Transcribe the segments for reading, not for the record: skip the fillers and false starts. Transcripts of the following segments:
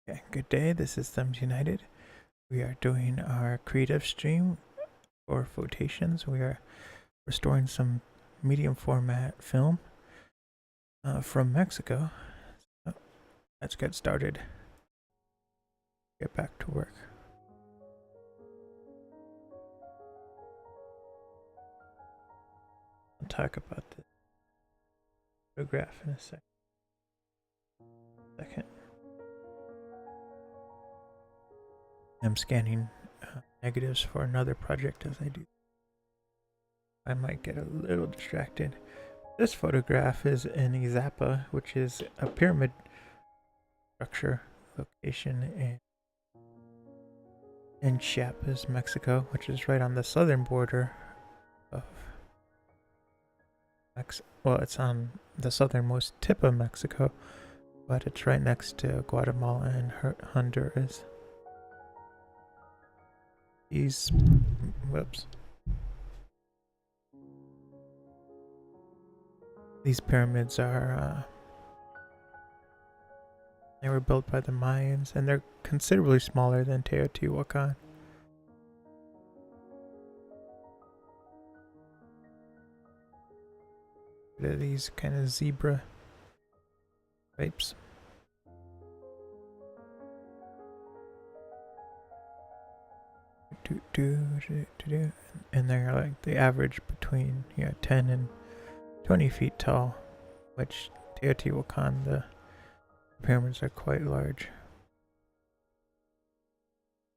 Okay, good day. This is Thumbs United. We are doing our creative stream for Flotations. We are restoring some medium format film from Mexico. So let's get started. Get back to work. I'll talk about the photograph in a second. I'm scanning negatives for another project as I do. I might get a little distracted. This photograph is in Izapa, which is a pyramid structure location in Chiapas, Mexico, which is right on the southern border of Mexico. Well, it's on the southernmost tip of Mexico, but it's right next to Guatemala and Honduras. These pyramids are they were built by the Mayans, and they're considerably smaller than Teotihuacan. They're these kind of zebra types. And they're like the average between 10 and 20 feet tall, which Teotihuacan, the pyramids are quite large,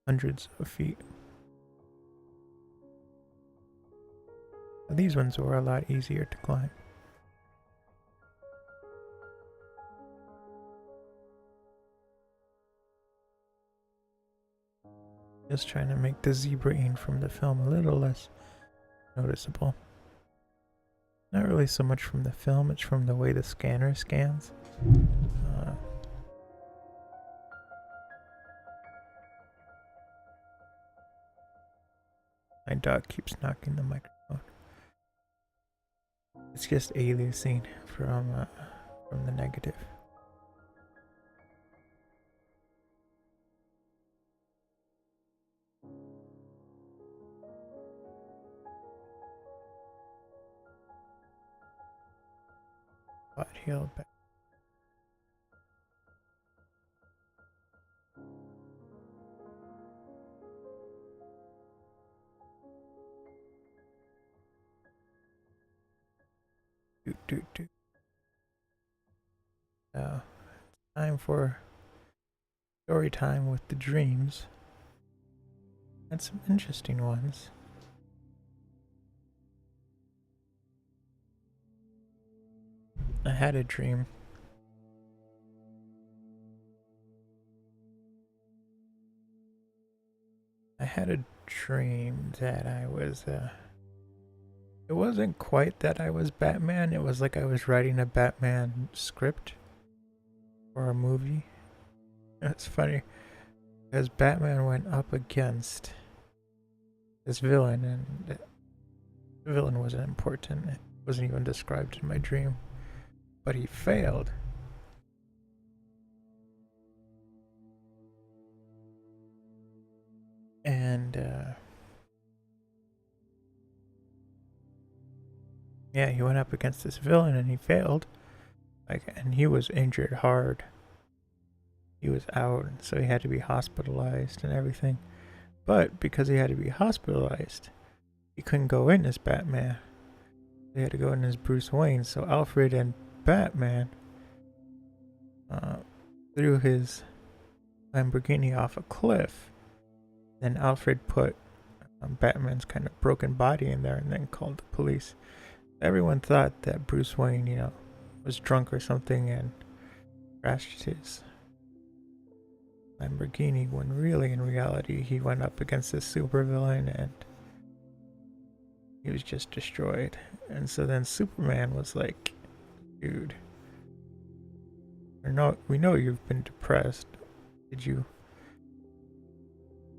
hundreds of feet. These ones were a lot easier to climb. Just trying to make the zebraing from the film a little less noticeable. Not really so much from the film, it's from the way the scanner scans. My dog keeps knocking the microphone. It's just aliasing from the negative. Hill back. So, time for story time with the dreams. And some interesting ones. I had a dream. That I was, it wasn't quite that I was Batman, it was like I was writing a Batman script for a movie. It's funny, because Batman went up against this villain, and the villain wasn't important, it wasn't even described in my dream, but he failed. And yeah, he went up against this villain and he failed. And he was injured hard. He was out, so he had to be hospitalized and everything. But because he had to be hospitalized, he couldn't go in as Batman. He had to go in as Bruce Wayne. So Alfred and Batman threw his Lamborghini off a cliff. Then Alfred put Batman's kind of broken body in there and then called the police. Everyone thought that Bruce Wayne, was drunk or something and crashed his Lamborghini, when really, in reality, he went up against this supervillain and he was just destroyed. And so then Superman was like, dude, we know you've been depressed.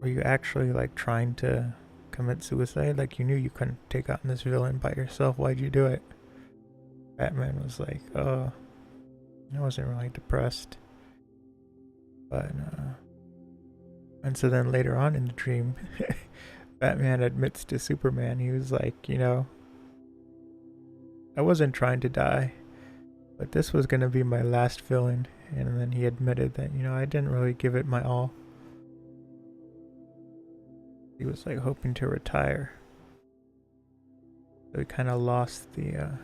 Were you actually like trying to commit suicide? Like you knew you couldn't take on this villain by yourself. Why'd you do it? Batman was like, oh, I wasn't really depressed. But and so then later on in the dream, Batman admits to Superman, he was like, you know, I wasn't trying to die, but this was gonna be my last villain. And then he admitted that, you know, I didn't really give it my all. He was like hoping to retire. So he kind of lost the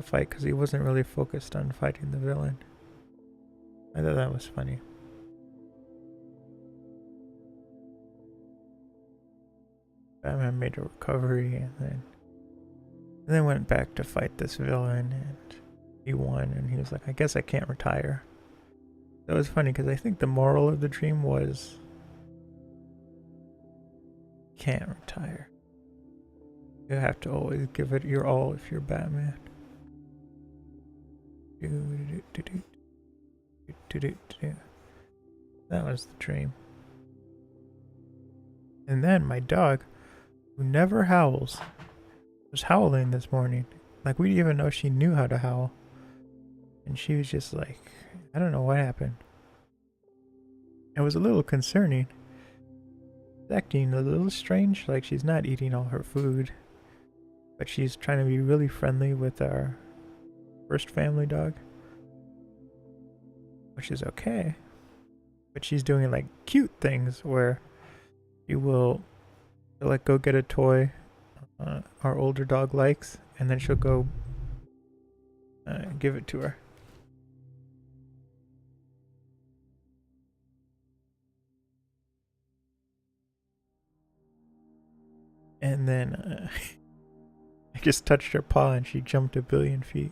fight because he wasn't really focused on fighting the villain. I thought that was funny. Batman made a recovery and then went back to fight this villain, and he won, and he was like, I guess I can't retire. That was funny because I think the moral of the dream was can't retire. You have to always give it your all if you're Batman. That was the dream. And then my dog, who never howls, was howling this morning. Like, we didn't even know she knew how to howl. And she was just like, I don't know what happened. It was a little concerning. She's acting a little strange, like she's not eating all her food. But she's trying to be really friendly with our first family dog. Which is okay. But she's doing like cute things where she will like go get a toy our older dog likes, and then she'll go give it to her. And then I just touched her paw and she jumped 1,000,000,000 feet.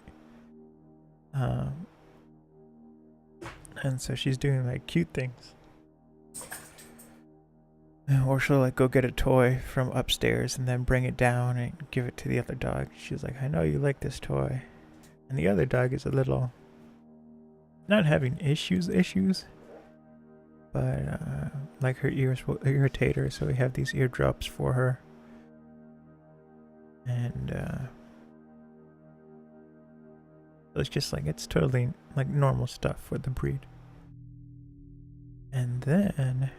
And so she's doing like cute things. Or she'll like go get a toy from upstairs and then bring it down and give it to the other dog. She's like, I know you like this toy. And the other dog is a little, not having issues, but like her ears will irritate her, so we have these eardrops for her. And so it's just like, it's totally like normal stuff for the breed. And then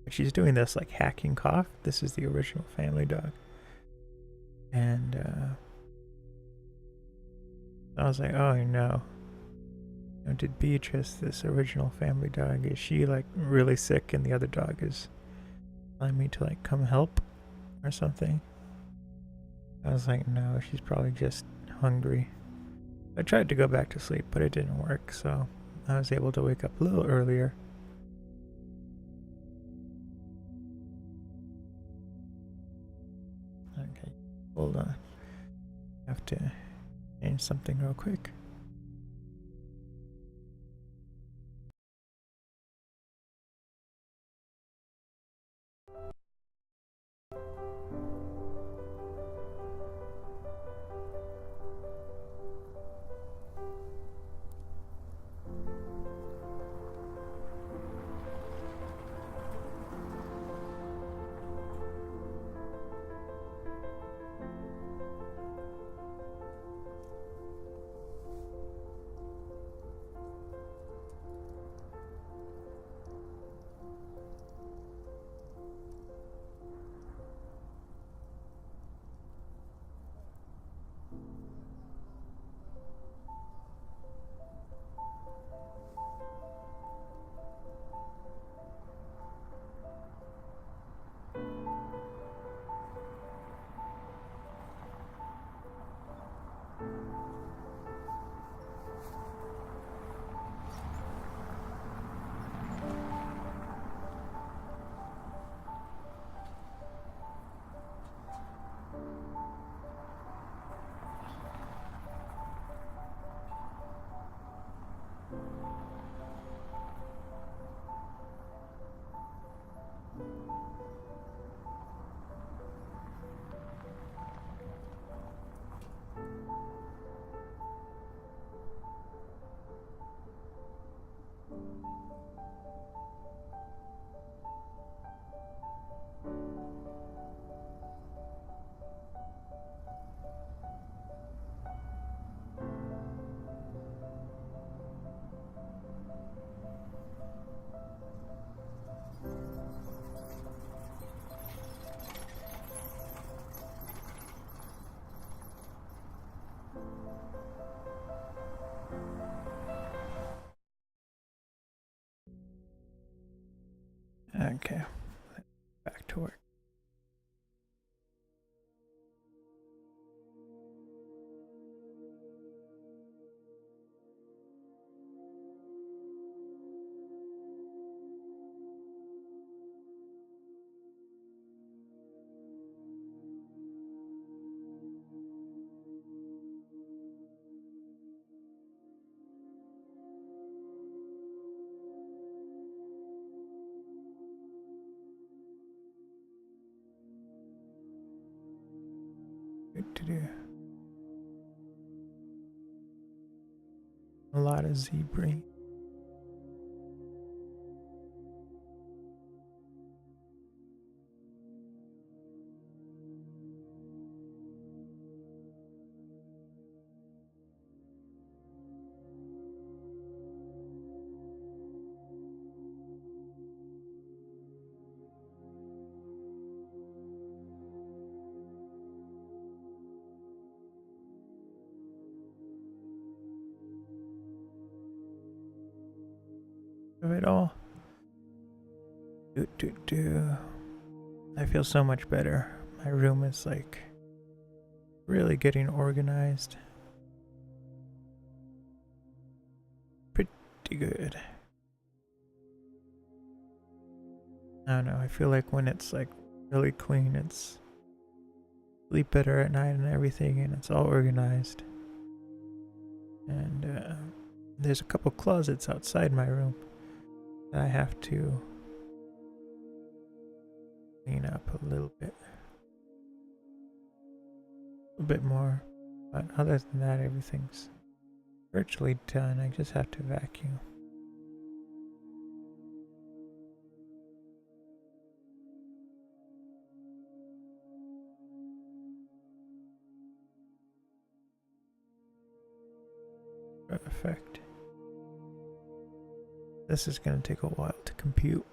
she's doing this like hacking cough. This is the original family dog. And I was like, oh no. You know, did Beatrice, this original family dog, is she like really sick and the other dog is telling me to like come help or something? I was like, no, she's probably just hungry. I tried to go back to sleep, but it didn't work, so I was able to wake up a little earlier. Okay, hold on. I have to change something real quick. Okay, back to work. Good to do. A lot of zebra. Of it all. I feel so much better. My room is like really getting organized. Pretty good. I don't know, I feel like when it's like really clean, it's sleep better at night and everything, and it's all organized. And there's a couple closets outside my room that I have to clean up a little bit more. But other than that, everything's virtually done. I just have to vacuum. Effect. This is gonna take a while to compute.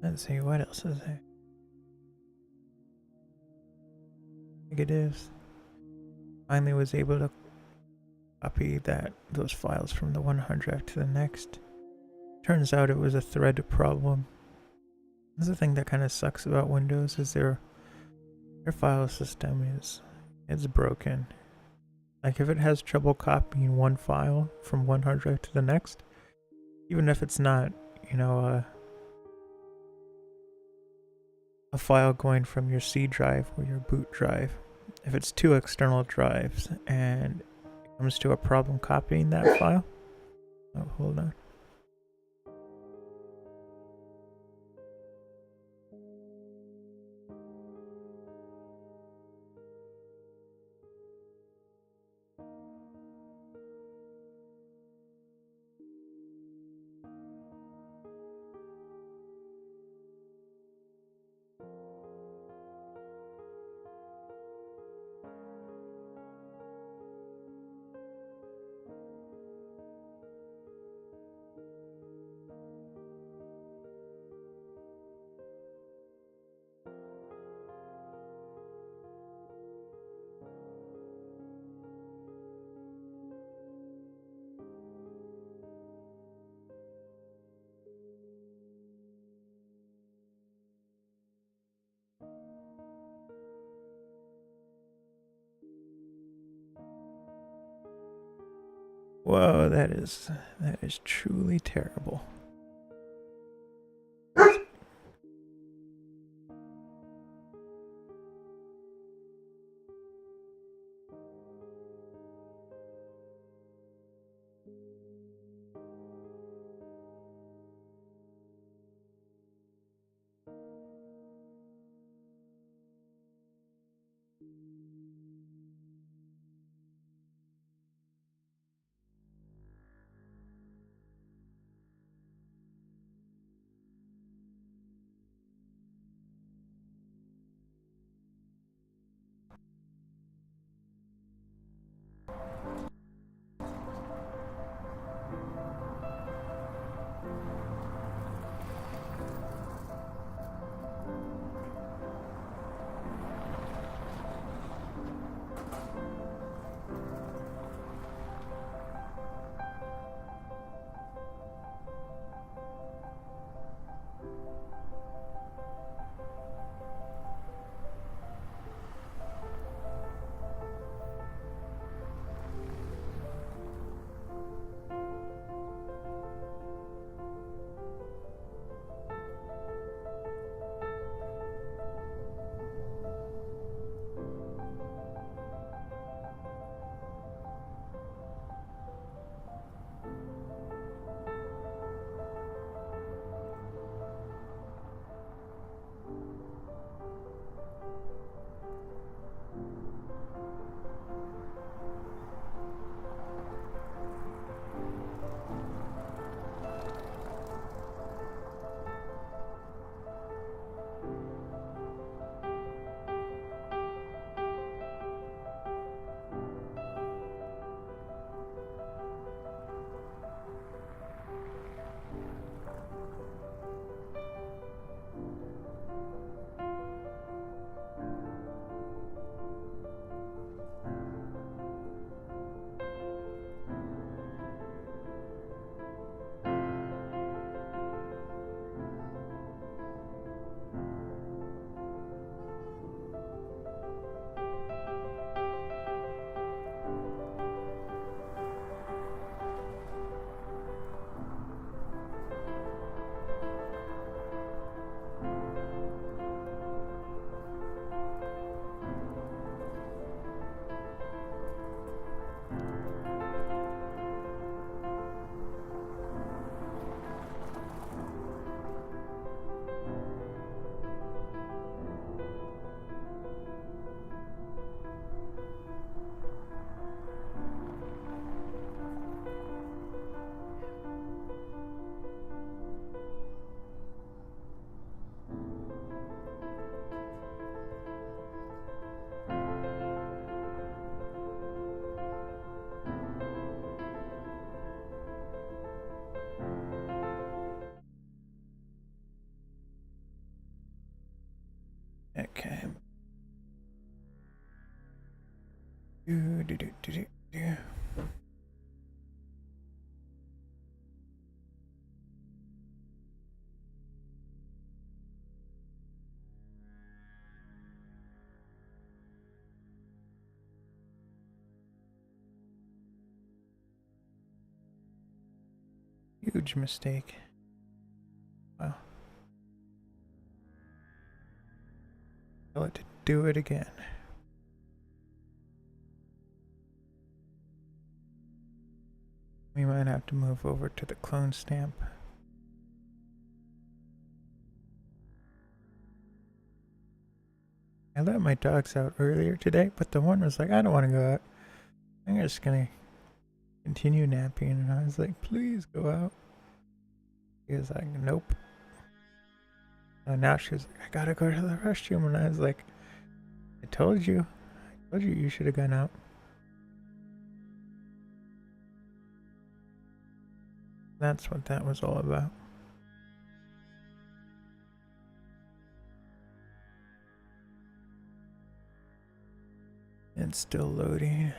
Let's see, what else is there? Negatives. Finally was able to copy those files from the one hard drive to the next. Turns out it was a thread problem. That's the thing that kind of sucks about Windows, is their file system is broken. Like if it has trouble copying one file from one hard drive to the next, even if it's not, you know, a file going from your C drive or your boot drive, if it's two external drives and it comes to a problem copying that file. Oh, hold on. Whoa, that is truly terrible. Do, do, do, do, do, do. Huge mistake. Wow. Tell it to do it again. We might have to move over to the clone stamp. I let my dogs out earlier today, but the one was like, I don't want to go out. I'm just gonna continue napping. And I was like, please go out. He was like, nope. And now she was like, I gotta go to the restroom. And I was like, I told you you should have gone out. That's what that was all about. It's still loading.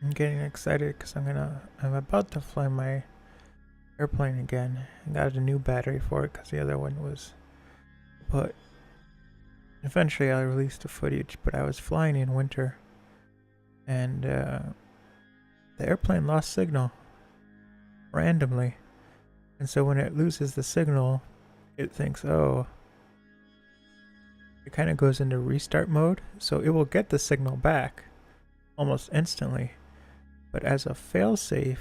I'm getting excited because I'm about to fly my airplane again. I got a new battery for it because the other one was put. Eventually I'll release the footage, but I was flying in winter and the airplane lost signal randomly. And so when it loses the signal, it thinks, oh, it kind of goes into restart mode. So it will get the signal back almost instantly. But as a failsafe,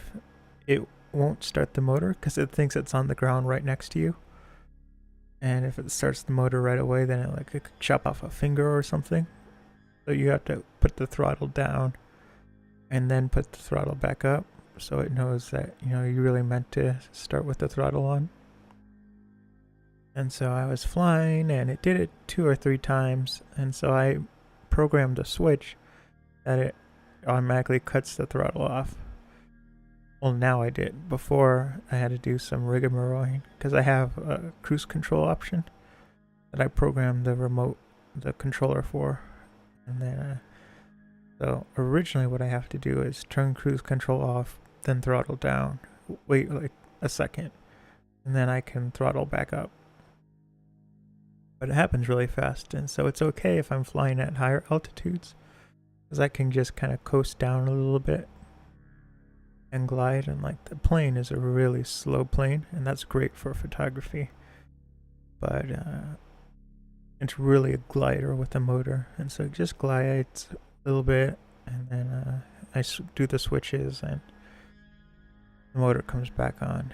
it won't start the motor because it thinks it's on the ground right next to you. And if it starts the motor right away, then it could chop off a finger or something. So you have to put the throttle down and then put the throttle back up so it knows that, you really meant to start with the throttle on. And so I was flying and it did it 2 or 3 times. And so I programmed a switch that it automatically cuts the throttle off. Well, now I did. Before, I had to do some rigmaroling because I have a cruise control option that I programmed the controller for. And then, so originally what I have to do is turn cruise control off, then throttle down, wait like a second, and then I can throttle back up. But it happens really fast, and so it's okay if I'm flying at higher altitudes, because I can just kind of coast down a little bit and glide. And like the plane is a really slow plane, and that's great for photography. But it's really a glider with a motor, and so it just glides a little bit, and then I do the switches, and the motor comes back on.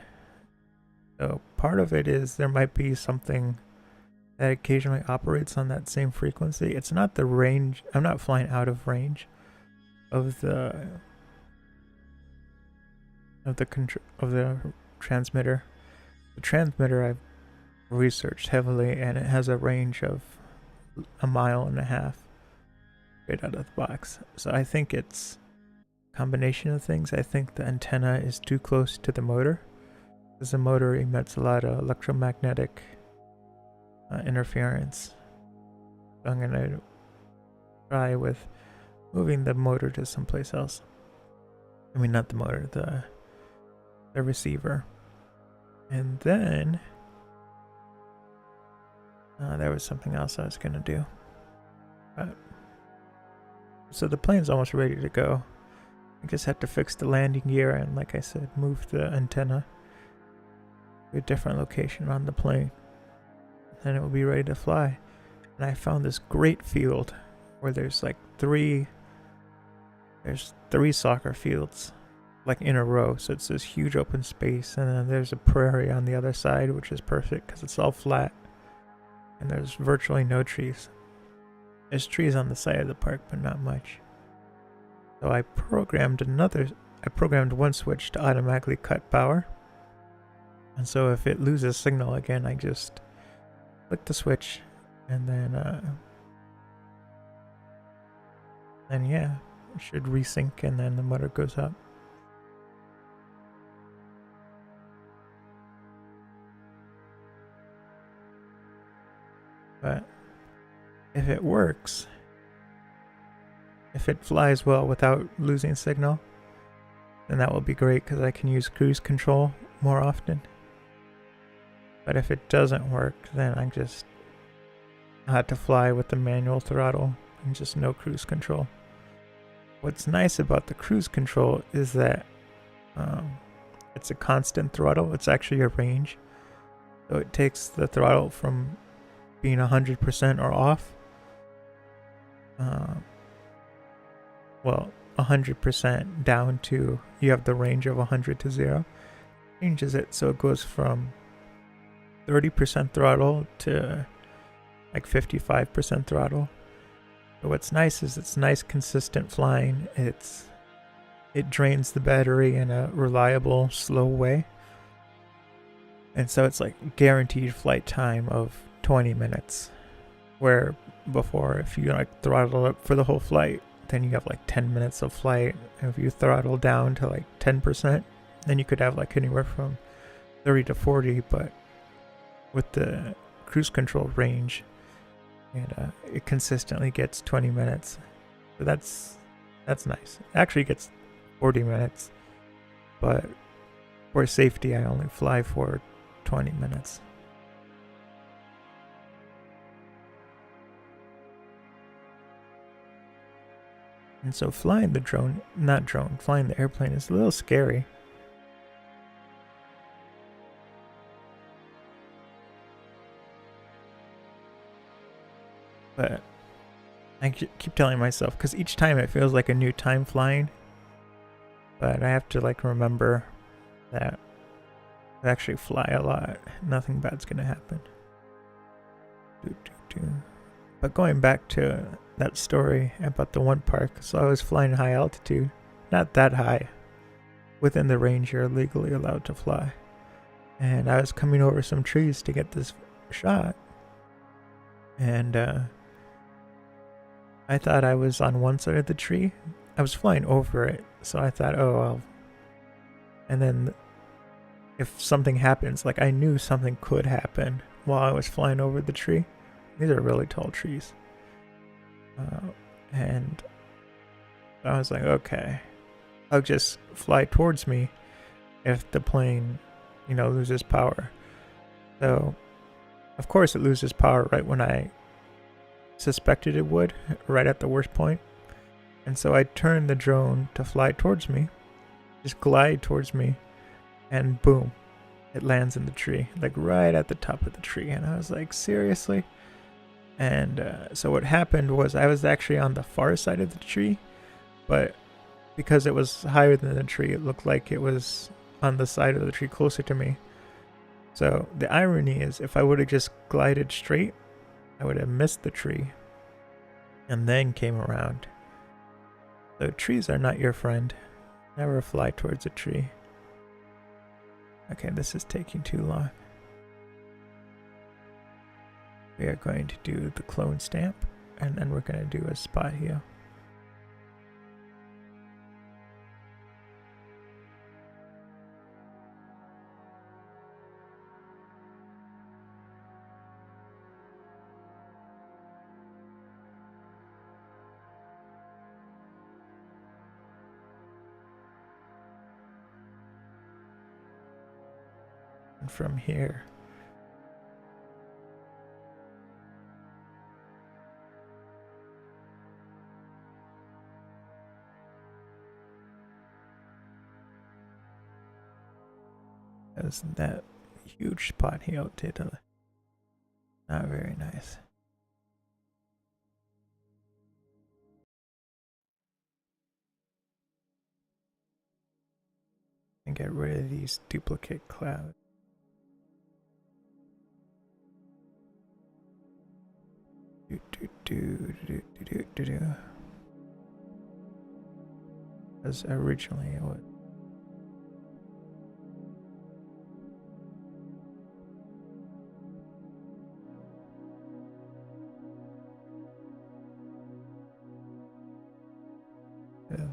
So part of it is there might be something that occasionally operates on that same frequency. It's not the range. I'm not flying out of range of the transmitter. The transmitter I've researched heavily, and it has a range of 1.5 miles right out of the box. So I think it's a combination of things. I think the antenna is too close to the motor, because the motor emits a lot of electromagnetic interference. So I'm gonna try with moving the motor to someplace else. I mean, not the motor, the receiver. And then there was something else I was gonna do. So the plane's almost ready to go. I just had to fix the landing gear and, like I said, move the antenna to a different location on the plane. Then it will be ready to fly. And I found this great field where there's like three soccer fields like in a row. So it's this huge open space, and then there's a prairie on the other side, which is perfect because it's all flat and there's virtually no trees. There's trees on the side of the park, but not much. So I programmed one switch to automatically cut power. And so if it loses signal again, I just click the switch, and then yeah, it should resync, and then the motor goes up. But if it works, if it flies well without losing signal, then that will be great because I can use cruise control more often. But if it doesn't work, then I have to fly with the manual throttle and just no cruise control. What's nice about the cruise control is that it's a constant throttle. It's actually a range. So it takes the throttle from being 100% or off. Well, 100% down to, you have the range of 100 to 0. Changes it so it goes from 30% throttle to like 55% throttle. But what's nice is it's nice consistent flying. It drains the battery in a reliable, slow way. And so it's like guaranteed flight time of 20 minutes. Where before, if you like throttle up for the whole flight, then you have like 10 minutes of flight. And if you throttle down to like 10%, then you could have like anywhere from 30 to 40. But with the cruise control range, and it consistently gets 20 minutes. So that's nice. It actually gets 40 minutes, but for safety, I only fly for 20 minutes. And so flying the flying the airplane is a little scary. But I keep telling myself, because each time it feels like a new time flying. But I have to like remember that I actually fly a lot. Nothing bad's gonna happen. But going back to that story about the one park, so I was flying high altitude, not that high, within the range you're legally allowed to fly. And I was coming over some trees to get this shot. And I thought I was on one side of the tree. I was flying over it, so I thought, oh, well. And then if something happens, like I knew something could happen while I was flying over the tree. These are really tall trees. And I was like, okay, I'll just fly towards me if the plane, loses power. So, of course it loses power right when I suspected it would, right at the worst point. And so I turned the drone to fly towards me, just glide towards me, and boom, it lands in the tree, like right at the top of the tree. And I was like, seriously? And so what happened was I was actually on the far side of the tree, but because it was higher than the tree, it looked like it was on the side of the tree closer to me. So the irony is, if I would have just glided straight, I would have missed the tree and then came around. So trees are not your friend. Never fly towards a tree. Okay, this is taking too long. We are going to do the clone stamp, and then we're going to do a spot here. And from here, isn't that huge spot he did? Not very nice. And get rid of these duplicate clouds. As originally it was.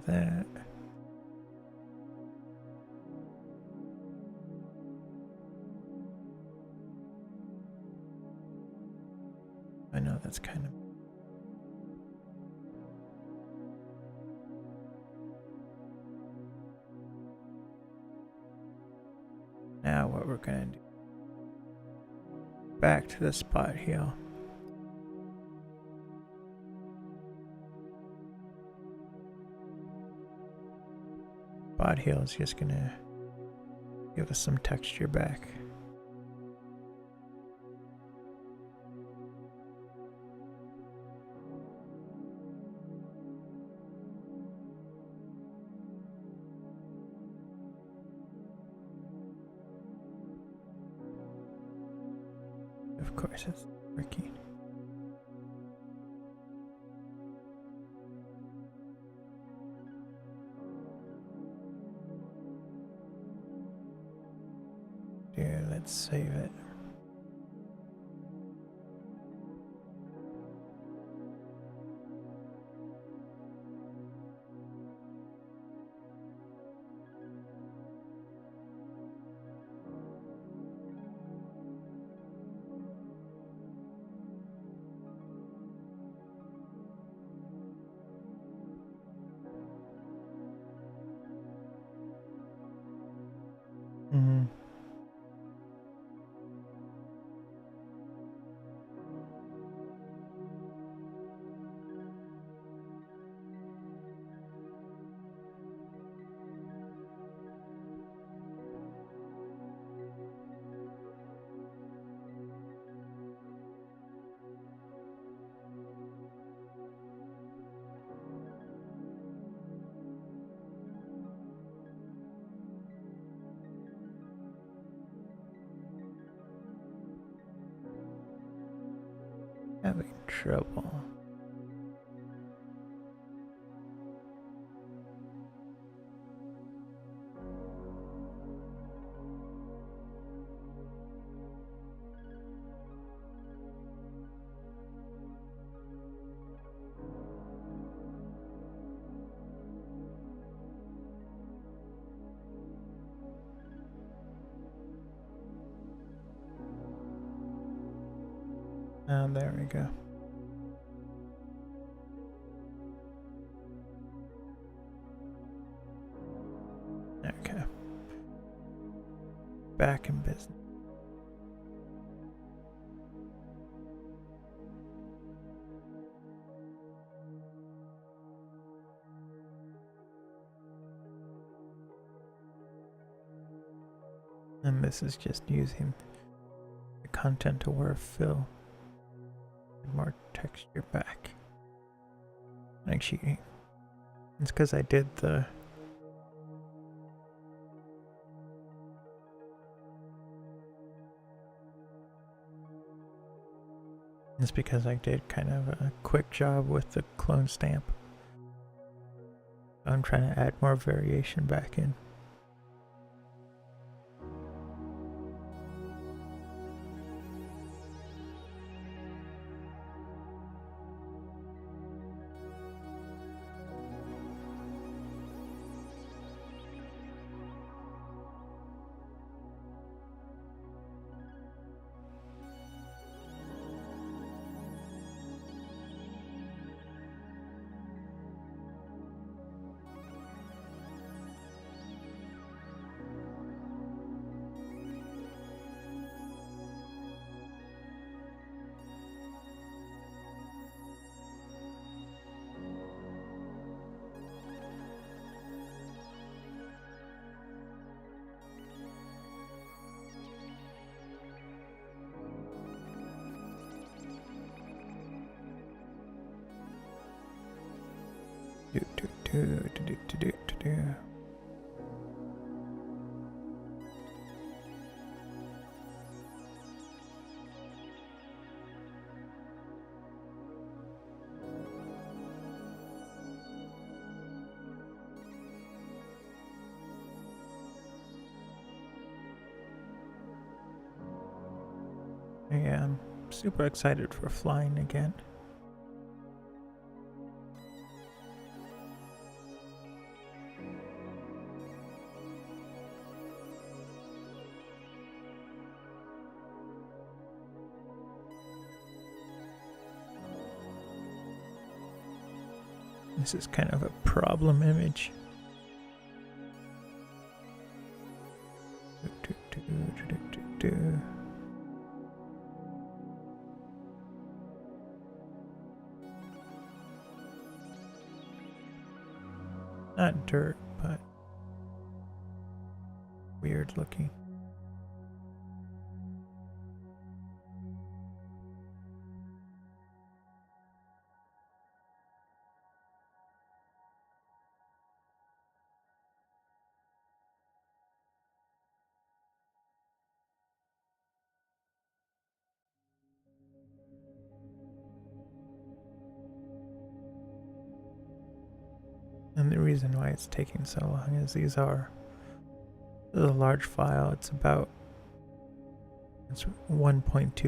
That. Oh, that's kind of... Now what we're gonna do... Back to the spot heel. Spot heel is just gonna give us some texture back. Of course, it's working. Here, let's save it. Mm-hmm. Having trouble. And there we go. Okay. Back in business. And this is just using the content aware fill. More texture back. Like cheating. It's because I did the... It's because I did kind of a quick job with the clone stamp. I'm trying to add more variation back in. Yeah, I'm super excited for flying again. This is kind of a problem image. Not dirt, but weird looking. And the reason why it's taking so long is this is a large file. It's 1.2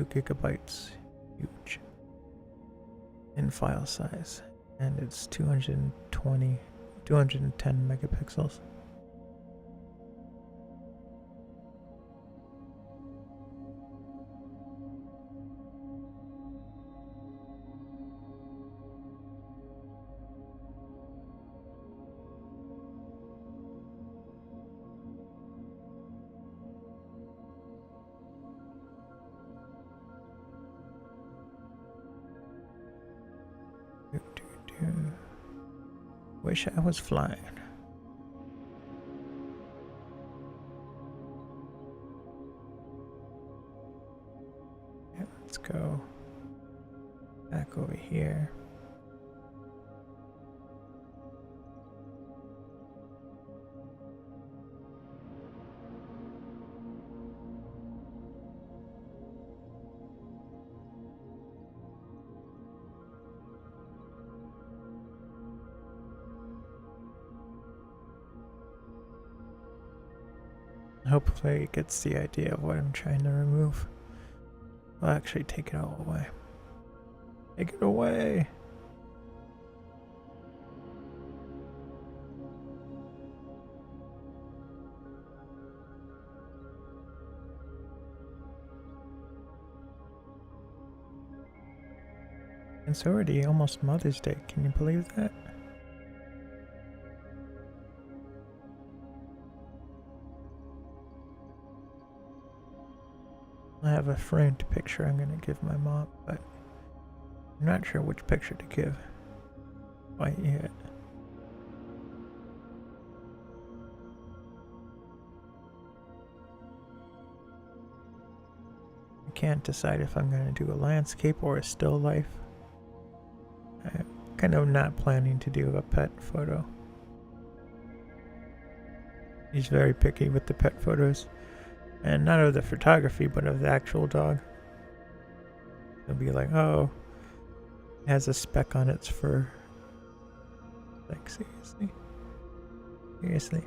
gigabytes huge in file size, and it's 210 megapixels. Wish I was flying. Yeah, let's go back over here. Hopefully it gets the idea of what I'm trying to remove. I'll actually take it all away. Take it away! It's already almost Mother's Day, can you believe that? I have a framed picture I'm going to give my mom, but I'm not sure which picture to give quite yet. I can't decide if I'm going to do a landscape or a still life. I'm kind of not planning to do a pet photo. He's very picky with the pet photos. And not of the photography, but of the actual dog. He'll be like, oh, it has a speck on its fur. Like, seriously? Seriously?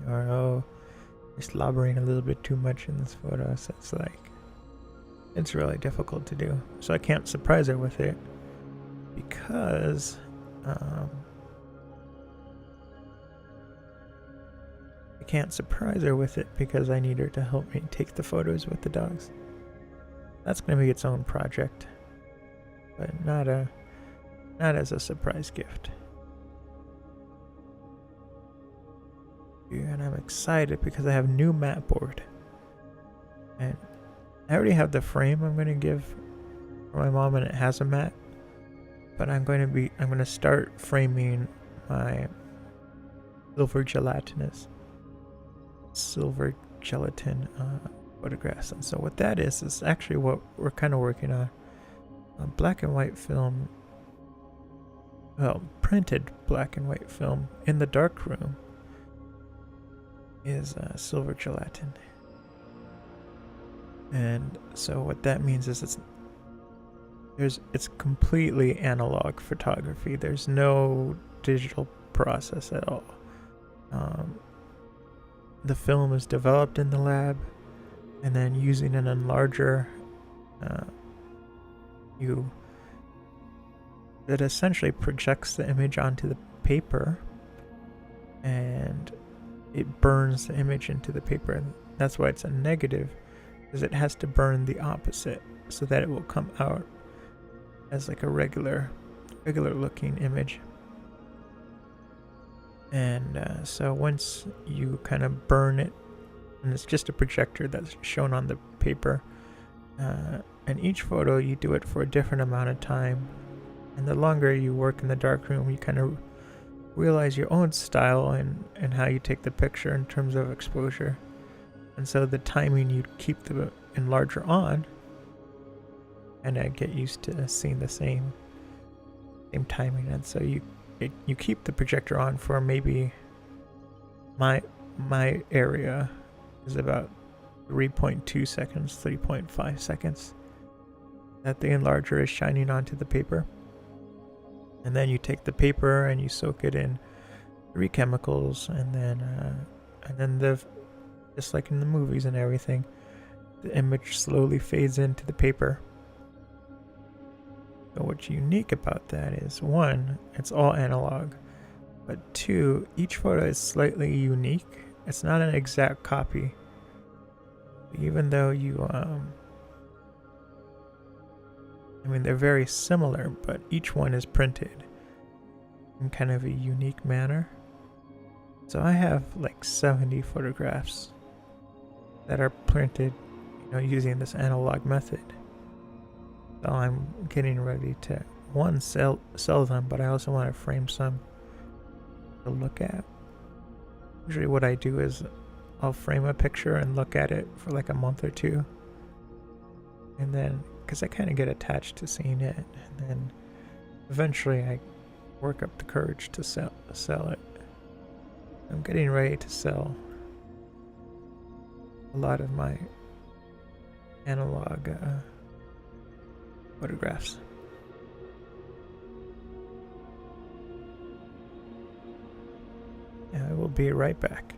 Or, oh, you're slobbering a little bit too much in this photo. So it's like, it's really difficult to do. So I can't surprise her with it. Because, can't surprise her with it because I need her to help me take the photos with the dogs. That's going to be its own project, but not as a surprise gift. And I'm excited because I have new mat board, and I already have the frame I'm going to give for my mom, and it has a mat. But I'm going to start framing my silver gelatin photographs. And so what that is actually what we're kind of working on. Black and white film, well, printed black and white film in the dark room is silver gelatin. And so what that means is it's completely analog photography. There's no digital process at all. The film is developed in the lab, and then using an enlarger, that essentially projects the image onto the paper, and it burns the image into the paper. And that's why it's a negative, because it has to burn the opposite so that it will come out as like a regular looking image. And so once you kind of burn it, and it's just a projector that's shown on the paper, and each photo you do it for a different amount of time, and the longer you work in the darkroom, you kind of realize your own style and how you take the picture in terms of exposure. And so the timing you keep the enlarger on, and I get used to seeing the same timing. And so you keep the projector on for maybe my area is about 3.2 seconds, 3.5 seconds that the enlarger is shining onto the paper. And then you take the paper and you soak it in 3 chemicals, and then the just like in the movies and everything, the image slowly fades into the paper. So what's unique about that is, one, it's all analog, but two, each photo is slightly unique. It's not an exact copy. Even though they're very similar, but each one is printed in kind of a unique manner. So I have like 70 photographs that are printed, using this analog method. So I'm getting ready to, one, sell them, but I also want to frame some to look at. Usually what I do is I'll frame a picture and look at it for like a month or two. And then, because I kind of get attached to seeing it, and then eventually I work up the courage to sell it. I'm getting ready to sell a lot of my analog photographs. Yeah, I will be right back.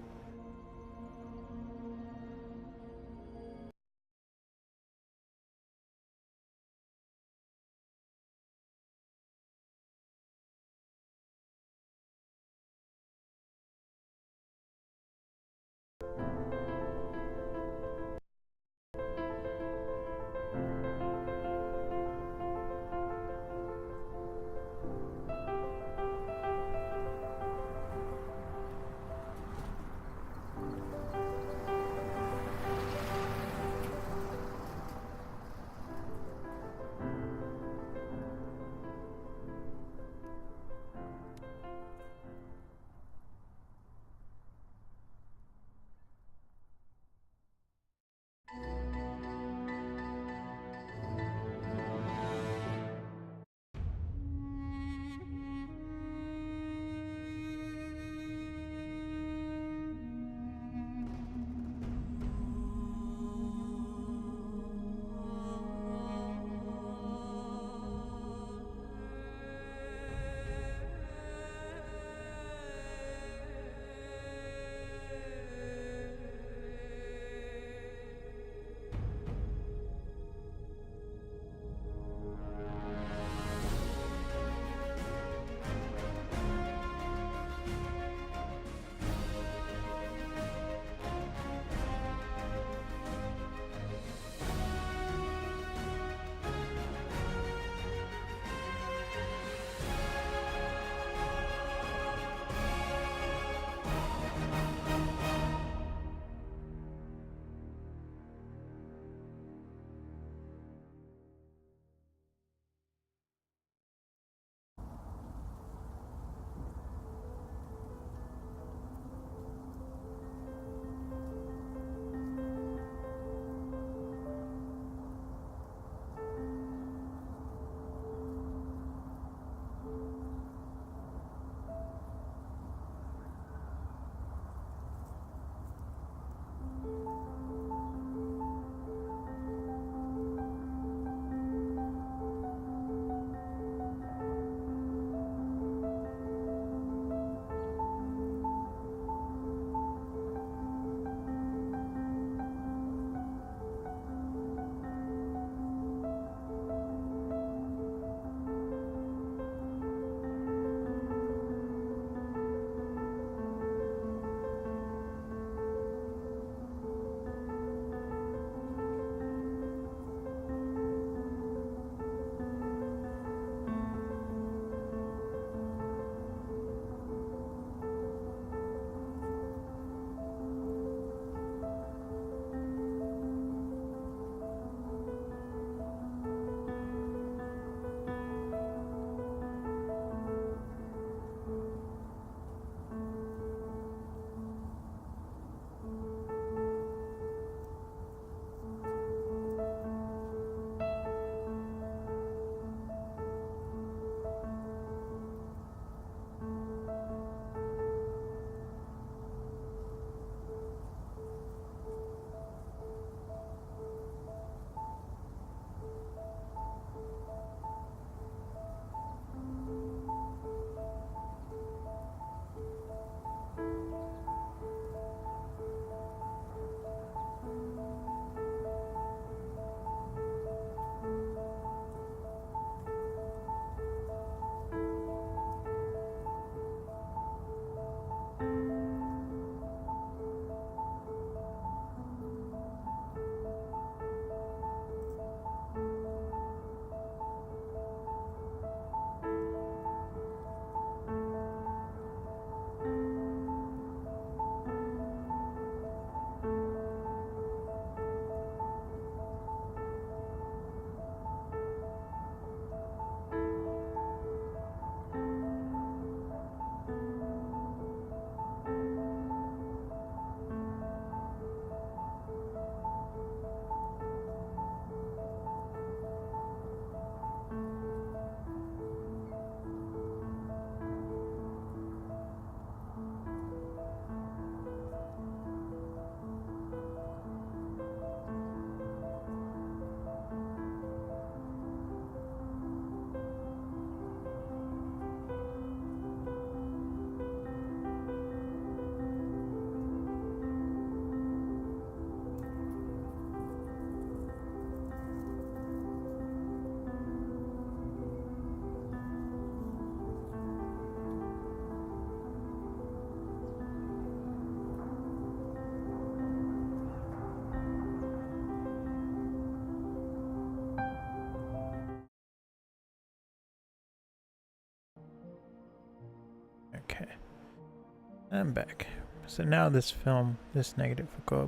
I'm back. So now this film, this negative will go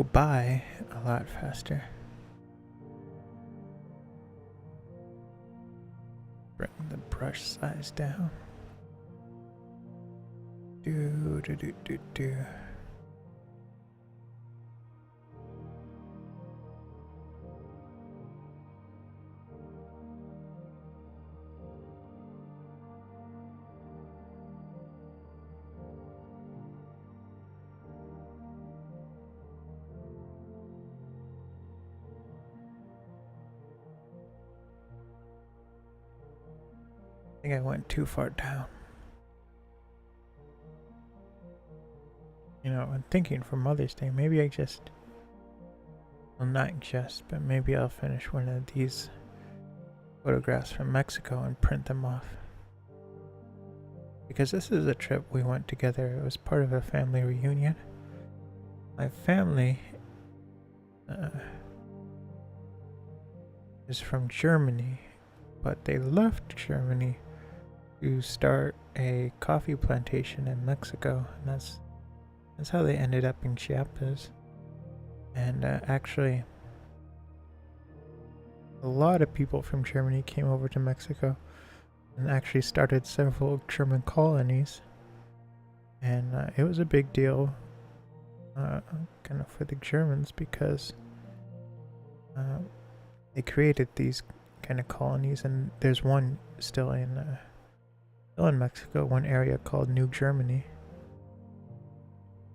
by a lot faster. Bring the brush size down. Do. I think I went too far down. You know, I'm thinking for Mother's Day, maybe I just, well, not just, but maybe I'll finish one of these photographs from Mexico and print them off. Because this is a trip we went together. It was part of a family reunion. My family is from Germany, but they left Germany to start a coffee plantation in Mexico, and that's how they ended up in Chiapas. And actually, a lot of people from Germany came over to Mexico and actually started several German colonies. And it was a big deal kind of for the Germans because they created these kind of colonies, and there's one still in Mexico, one area called New Germany.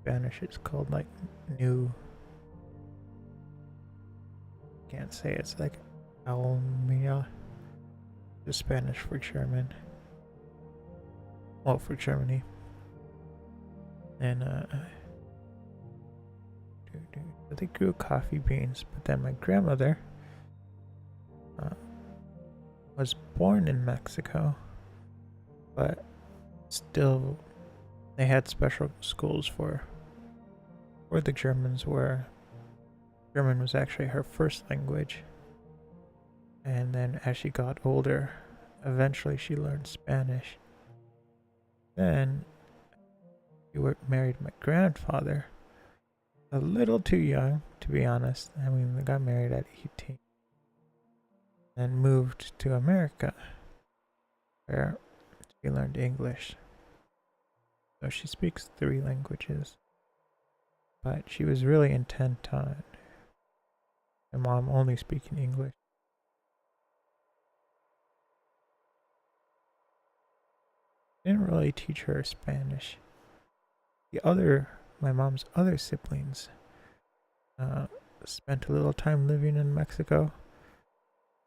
Spanish it's called like New, can't say, it's like Almia, the Spanish for German, well, for Germany. And they grew coffee beans, but then my grandmother was born in Mexico, but still they had special schools for the Germans, where German was actually her first language. And then as she got older, eventually she learned Spanish. Then she married my grandfather, a little too young, to be honest. I mean, they got married at 18. And moved to America, where she learned English. So she speaks 3 languages. But she was really intent on my mom only speaking English. Didn't really teach her Spanish. My mom's other siblings spent a little time living in Mexico.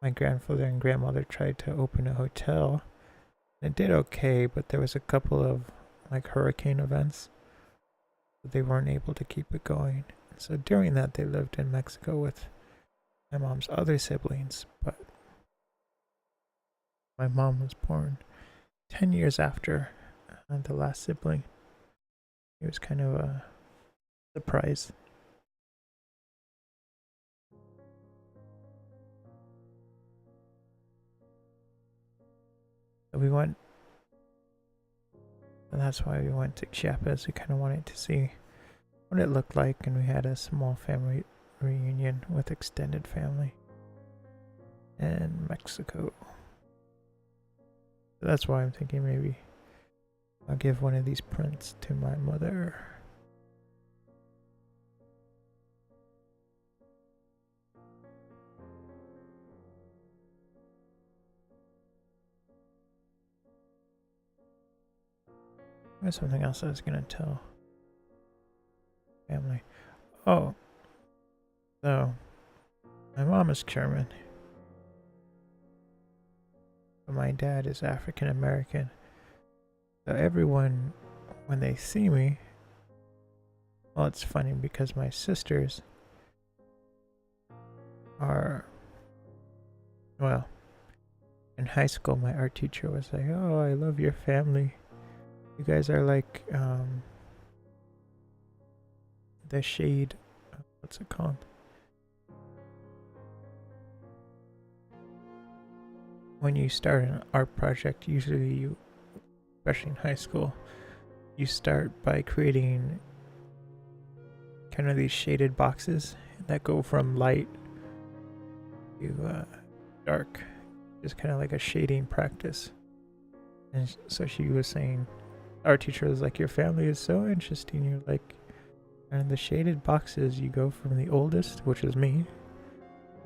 My grandfather and grandmother tried to open a hotel. It did okay, but there was a couple of like hurricane events. They weren't able to keep it going. So during that, they lived in Mexico with my mom's other siblings. But my mom was born 10 years after the last sibling. It was kind of a surprise. We went, and that's why we went to Chiapas. We kind of wanted to see what it looked like, and we had a small family reunion with extended family in Mexico. So that's why I'm thinking maybe I'll give one of these prints to my mother. There's something else I was gonna tell family. Oh, so my mom is German, but my dad is African American. So everyone, when they see me, well, it's funny because my sisters are, well, in high school, my art teacher was like, "Oh, I love your family. You guys are like the shade, what's it called? When you start an art project, usually you, especially in high school, you start by creating kind of these shaded boxes that go from light to dark. It's kind of like a shading practice. And so she was saying, our teacher was like, your family is so interesting. You're like, and the shaded boxes, you go from the oldest, which is me,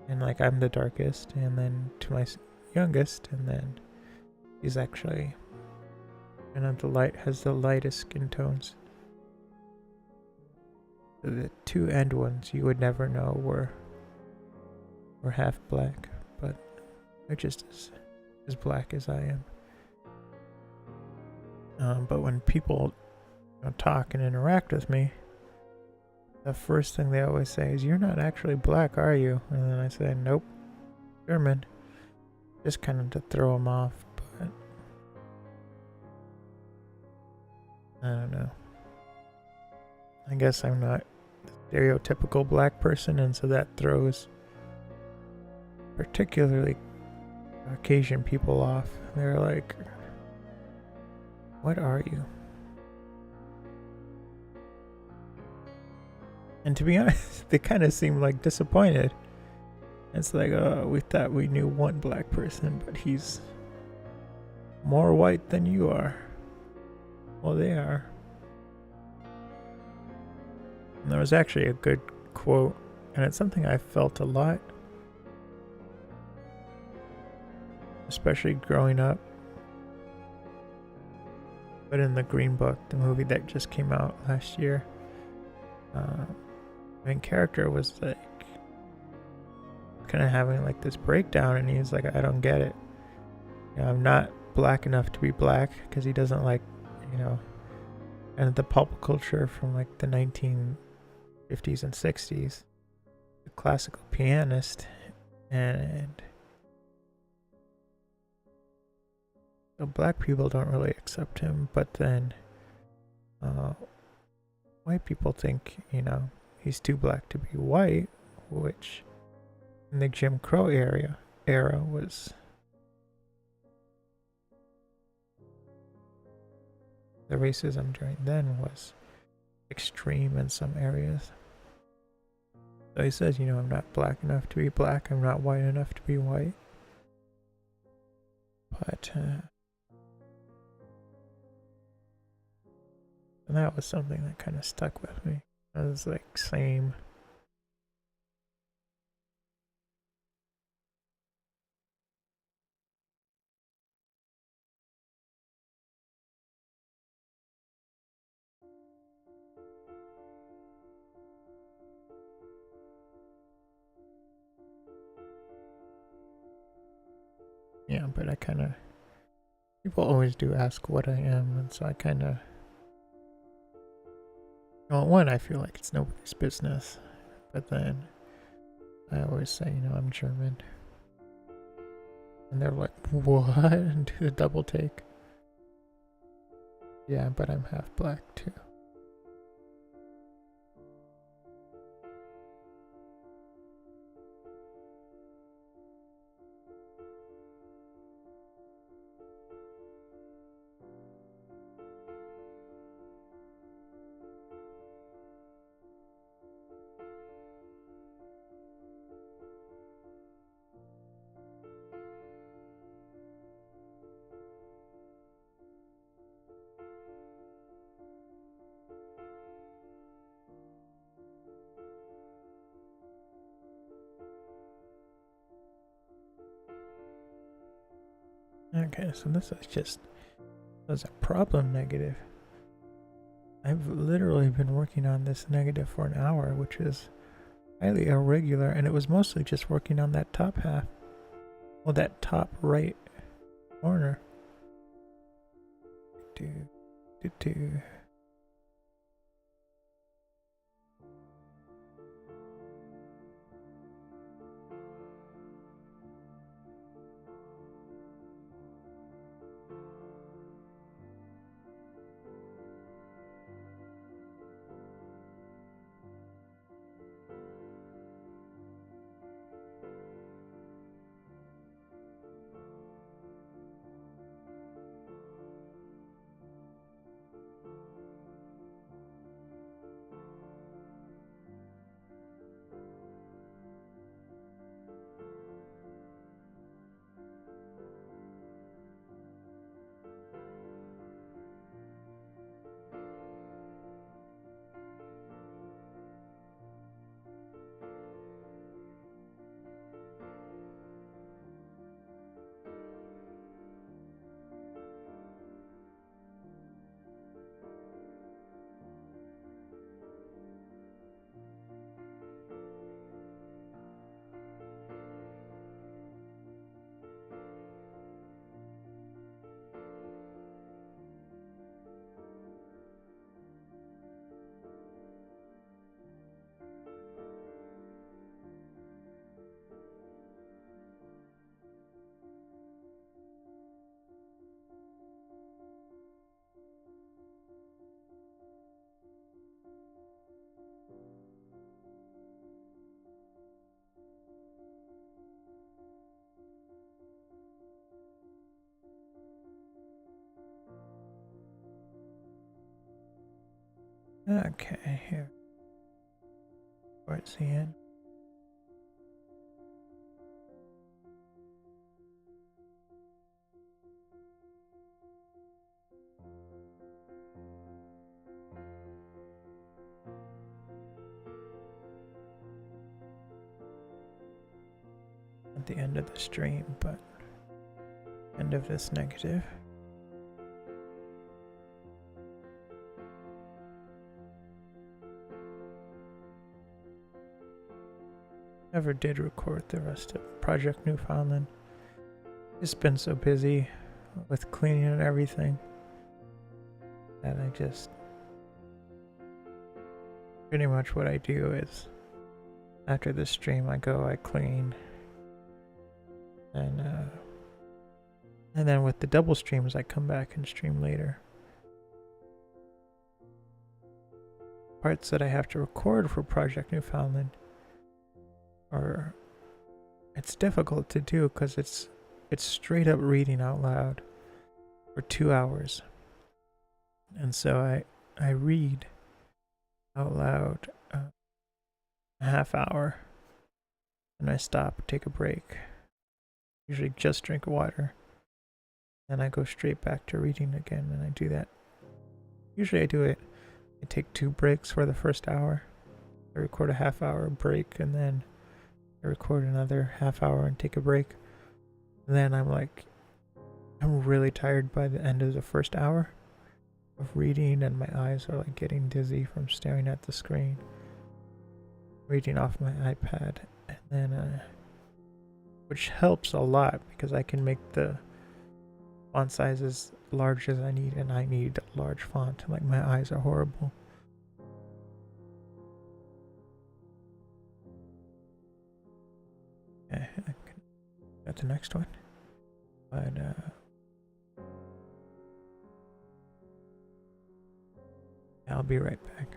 and like I'm the darkest, and then to my youngest, and then he's actually, and the light has the lightest skin tones. The two end ones you would never know were half black, but they're just as black as I am. But when people talk and interact with me, the first thing they always say is, "You're not actually black, are you?" And then I say, "Nope, German," just kind of to throw them off. But I don't know. I guess I'm not the stereotypical black person, and so that throws particularly Caucasian people off. They're like, "What are you?" And to be honest, they kind of seem like disappointed. It's like, oh, we thought we knew one black person, but he's more white than you are. Well, they are. And there was actually a good quote, and it's something I felt a lot, especially growing up. But in the Green Book, the movie that just came out last year, main character was like kind of having like this breakdown, and he's like, I don't get it. I'm not black enough to be black, because he doesn't like, and the pulp culture from like the 1950s and 60s, the classical pianist, and so black people don't really accept him, but then white people think, he's too black to be white, which in the Jim Crow era was the racism during then was extreme in some areas. So he says, I'm not black enough to be black, I'm not white enough to be white. But and that was something that kind of stuck with me. I was like, same. Yeah, but I kind of, people always do ask what I am, and so I kind of, one, I feel like it's nobody's business, but then I always say, I'm German. And they're like, what? And do the double take. Yeah, but I'm half black too. Okay, so this is just as a problem negative. I've literally been working on this negative for an hour, which is highly irregular, and it was mostly just working on that top half. Well, that top right corner. Do. Okay, here. Towards the end. At the end of the stream, but end of this negative. Never did record the rest of Project Newfoundland. Just been so busy with cleaning and everything that I just pretty much what I do is after the stream I clean, and then with the double streams I come back and stream later. Parts that I have to record for Project Newfoundland are, it's difficult to do because it's straight up reading out loud for 2 hours, and so I read out loud a half hour, and I stop, take a break, usually just drink water, and I go straight back to reading again, and I do that. Usually I take 2 breaks for the first hour. I record a half hour break, and then I record another half hour and take a break. And then I'm really tired by the end of the first hour of reading, and my eyes are like getting dizzy from staring at the screen, reading off my iPad, and then which helps a lot because I can make the font size as large as I need, and I need a large font. Like, my eyes are horrible. Okay, got the next one, but I'll be right back.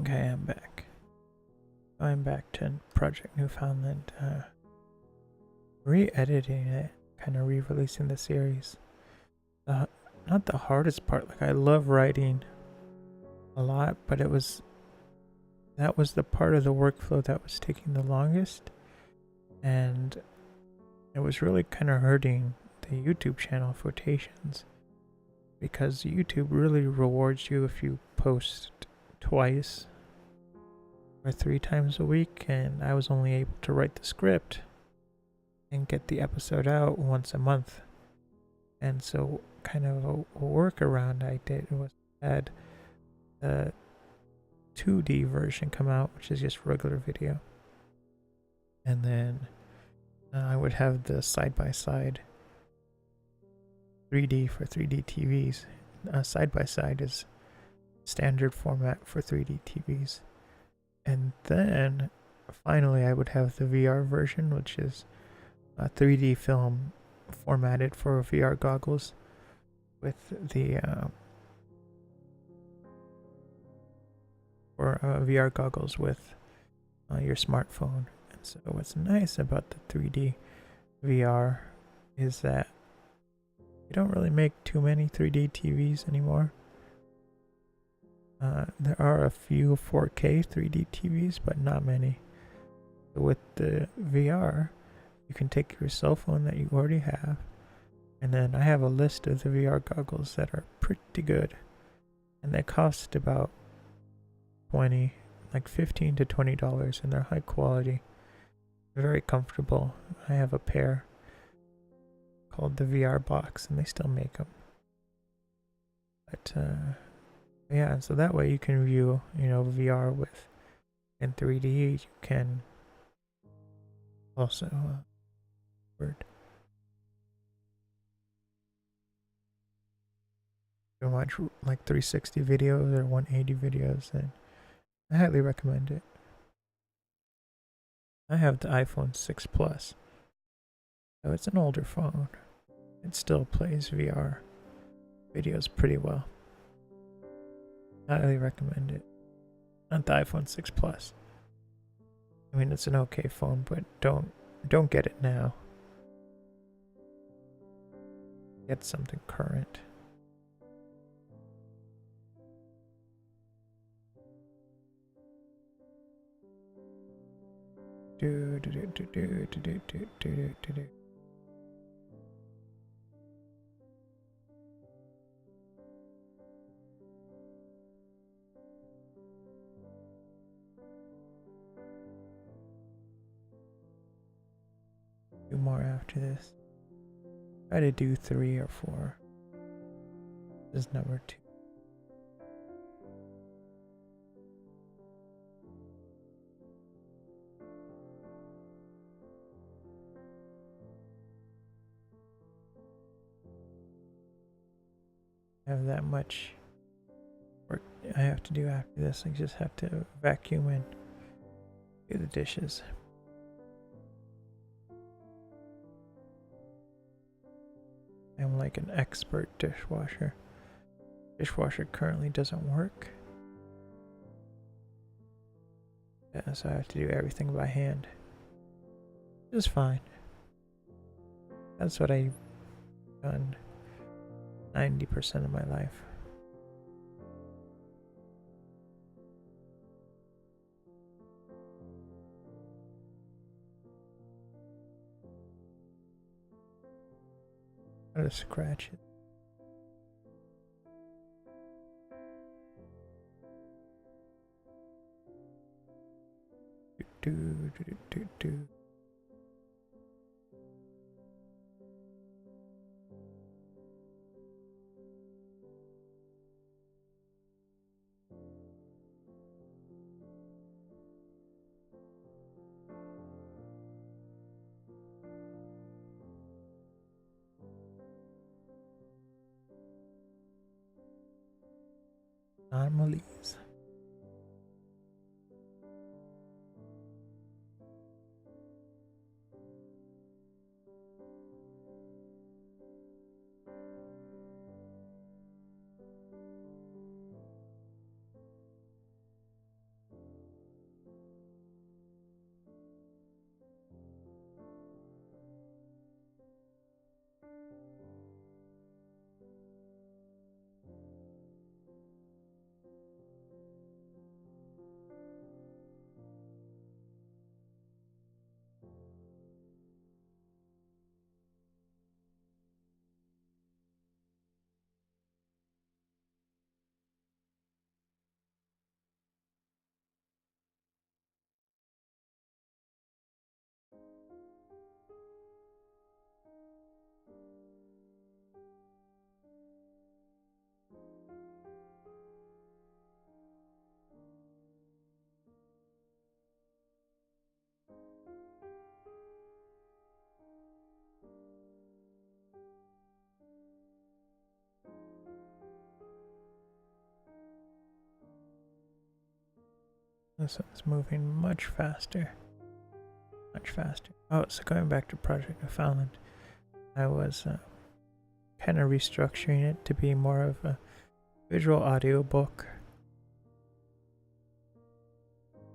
Okay, I'm back. Going back to Project Newfoundland, re-editing it, kind of re-releasing the series. Not the hardest part. Like, I love writing a lot, but that was the part of the workflow that was taking the longest, and it was really kind of hurting the YouTube channel quotations, because YouTube really rewards you if you post twice or 3 times a week, and I was only able to write the script and get the episode out once a month. And so kind of a workaround I did was add the 2D version come out, which is just regular video. And then I would have the side-by-side 3D for 3D TVs. Side-by-side is standard format for 3D TVs. And then finally I would have the VR version, which is a 3D film formatted for VR goggles with the VR goggles with your smartphone. And so what's nice about the 3D VR is that you don't really make too many 3D TVs anymore. There are a few 4K 3D TVs, but not many. So with the VR, you can take your cell phone that you already have, and then I have a list of the VR goggles that are pretty good, and they cost about $15 to $20, and they're high quality. They're very comfortable. I have a pair called the VR box, and they still make them. But yeah, so that way you can view, VR with in 3D. You can also you watch like 360 videos or 180 videos, and I highly recommend it. I have the iPhone 6 Plus, so it's an older phone. It still plays VR videos pretty well. I highly recommend it. Not the iPhone 6 Plus. I mean, it's an okay phone, but don't get it now. Get something current. Do. 2 more after this. Try to do 3 or 4. This is number 2. I have that much work I have to do after this. I just have to vacuum and do the dishes. I'm like an expert dishwasher. Dishwasher currently doesn't work. Yeah, so I have to do everything by hand. It's fine. That's what I've done 90% of my life. I gotta scratch it. Do. Anomalies. This one's moving much faster. Much faster. Oh, so going back to Project Newfoundland, I was kind of restructuring it to be more of a visual audio book.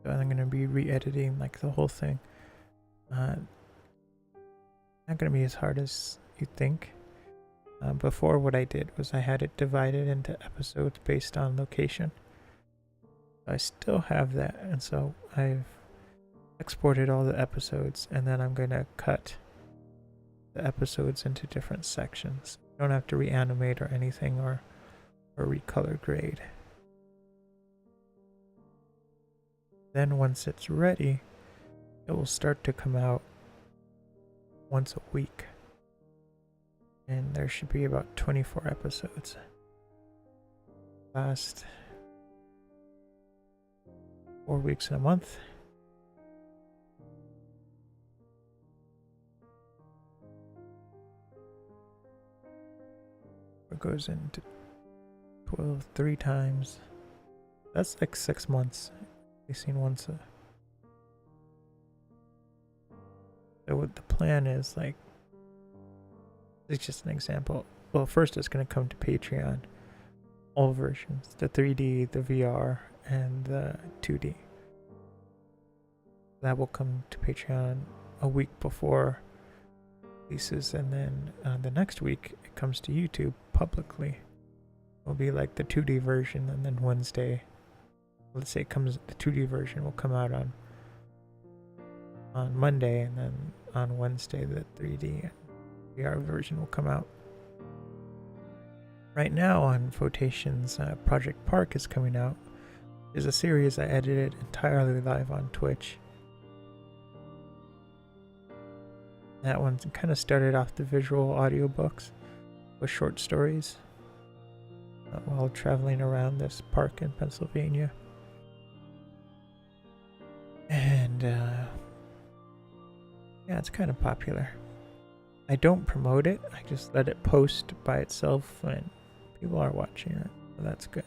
So I'm going to be re-editing like the whole thing. Not going to be as hard as you think. Before, what I did was I had it divided into episodes based on location. I still have that, and so I've exported all the episodes, and then I'm going to cut the episodes into different sections. You don't have to reanimate or anything, or recolor grade. Then once it's ready, it will start to come out once a week. And there should be about 24 episodes. Last 4 weeks in a month. It goes into 12 3 times. That's like 6 months. We've seen once a... So what the plan is, like, it's just an example. Well, first it's going to come to Patreon. All versions. The 3D, the VR, and the 2D. That will come to Patreon a week before releases, and then the next week it comes to YouTube publicly. It'll be like the 2D version, and then Wednesday, let's say the 2D version will come out on Monday, and then on Wednesday the 3D and VR version will come out. Right now on Photation's Project Park is coming out. It's a series I edited entirely live on Twitch. That one kind of started off the visual audiobooks with short stories while traveling around this park in Pennsylvania. And yeah, it's kind of popular. I don't promote it, I just let it post by itself when people are watching it, so that's good.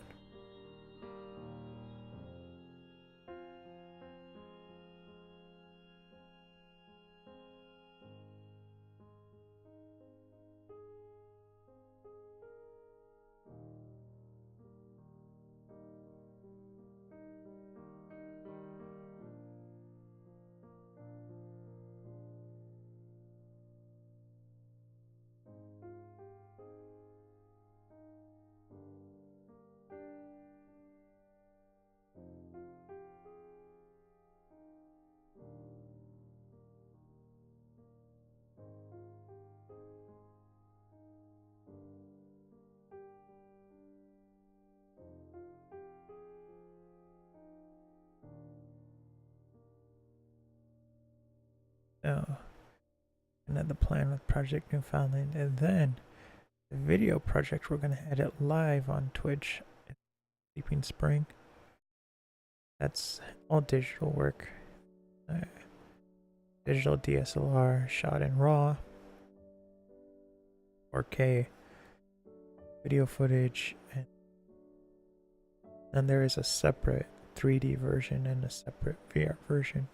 So, another plan with Project Newfoundland, and then the video project we're going to edit live on Twitch at Sleeping Spring. That's all digital work. Digital DSLR shot in RAW, 4K video footage, and then there is a separate 3D version and a separate VR version.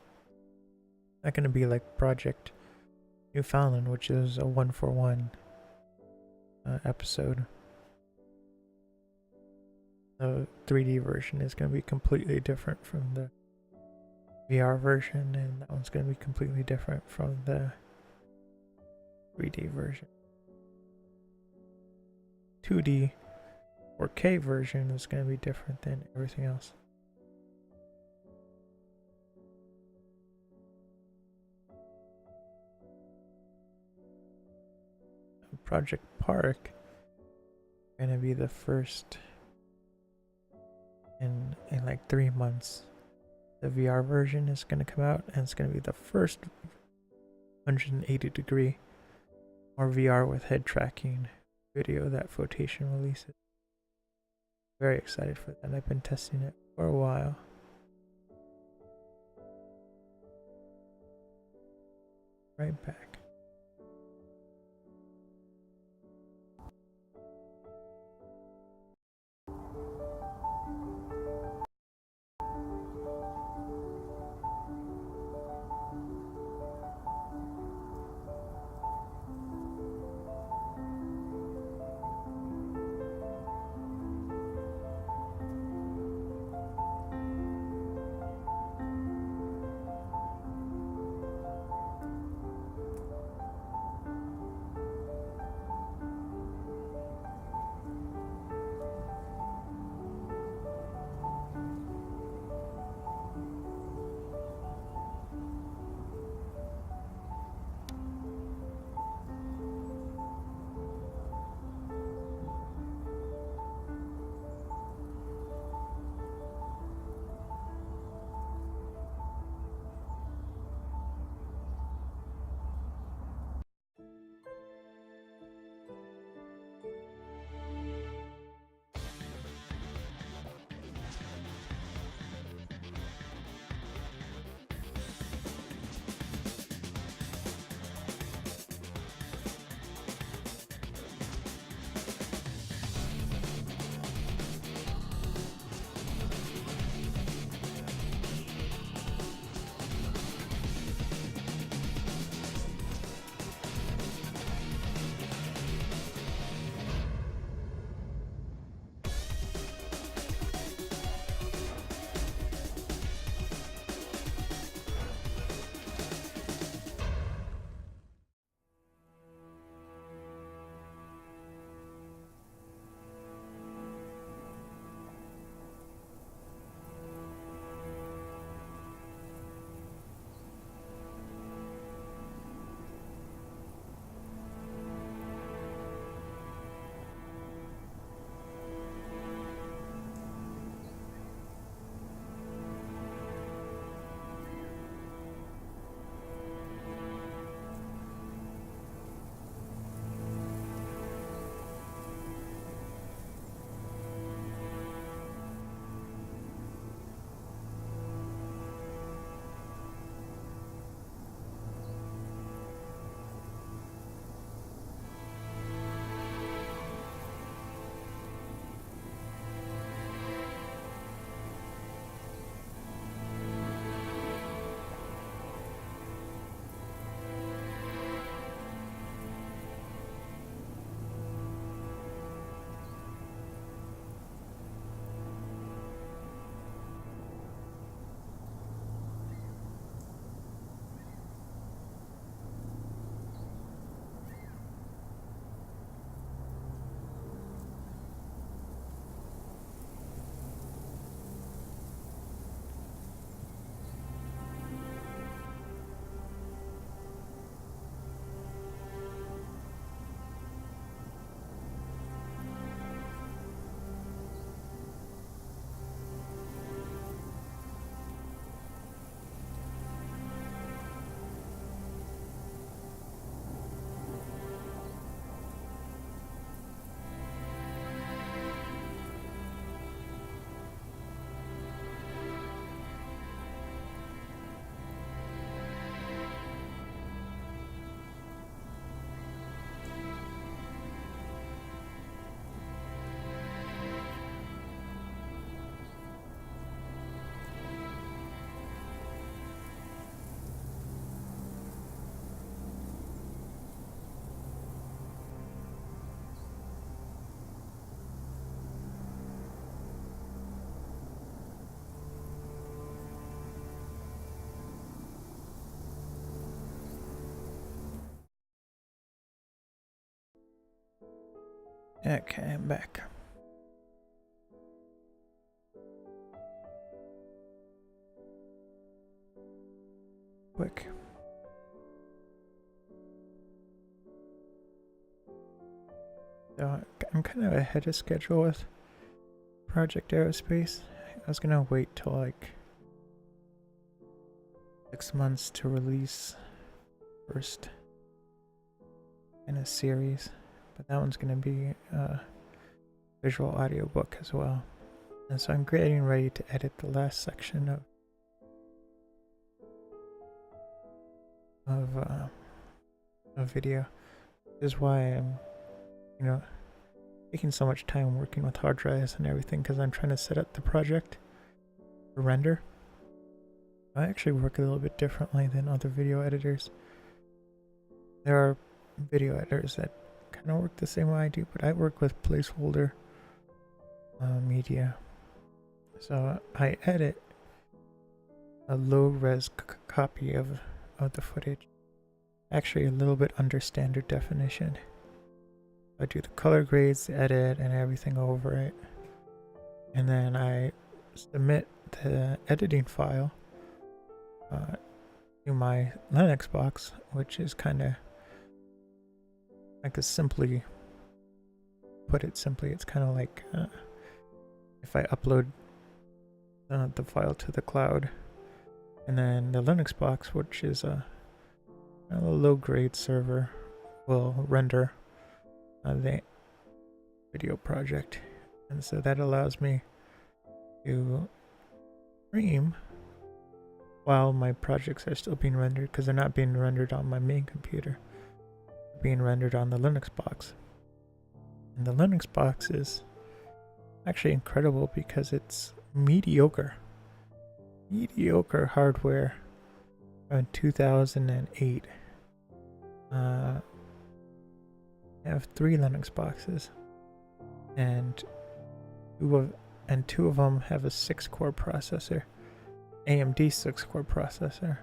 Not going to be like Project Newfoundland, which is a 1-for-1 episode. The 3D version is going to be completely different from the VR version, and that one's going to be completely different from the 3D version. 2D 4K version is going to be different than everything else. Project Park is going to be the first in like 3 months. The VR version is going to come out, and it's going to be the first 180-degree or VR with head tracking video that Photation releases. Very excited for that. I've been testing it for a while. Right back. Okay, I'm back. Quick. So I'm kind of ahead of schedule with Project Aerospace. I was gonna wait till like 6 months to release first in a series, but that one's gonna be a visual audiobook as well. And so I'm getting ready to edit the last section of a video. This is why I'm, taking so much time working with hard drives and everything, because I'm trying to set up the project for render. I actually work a little bit differently than other video editors. There are video editors that kind of work the same way I do, but I work with placeholder media. So I edit a low-res copy of the footage, actually a little bit under standard definition. I do the color grades, the edit, and everything over it, and then I submit the editing file to my Linux box, which is kind of like it's kind of like if I upload the file to the cloud, and then the Linux box, which is a low-grade server, will render the video project. And so that allows me to stream while my projects are still being rendered, because they're not being rendered on my main computer. They're being rendered on the Linux box. And the Linux box is actually incredible because it's mediocre hardware. In 2008, I have 3 Linux boxes, and two of them have a 6-core processor, AMD 6-core processor,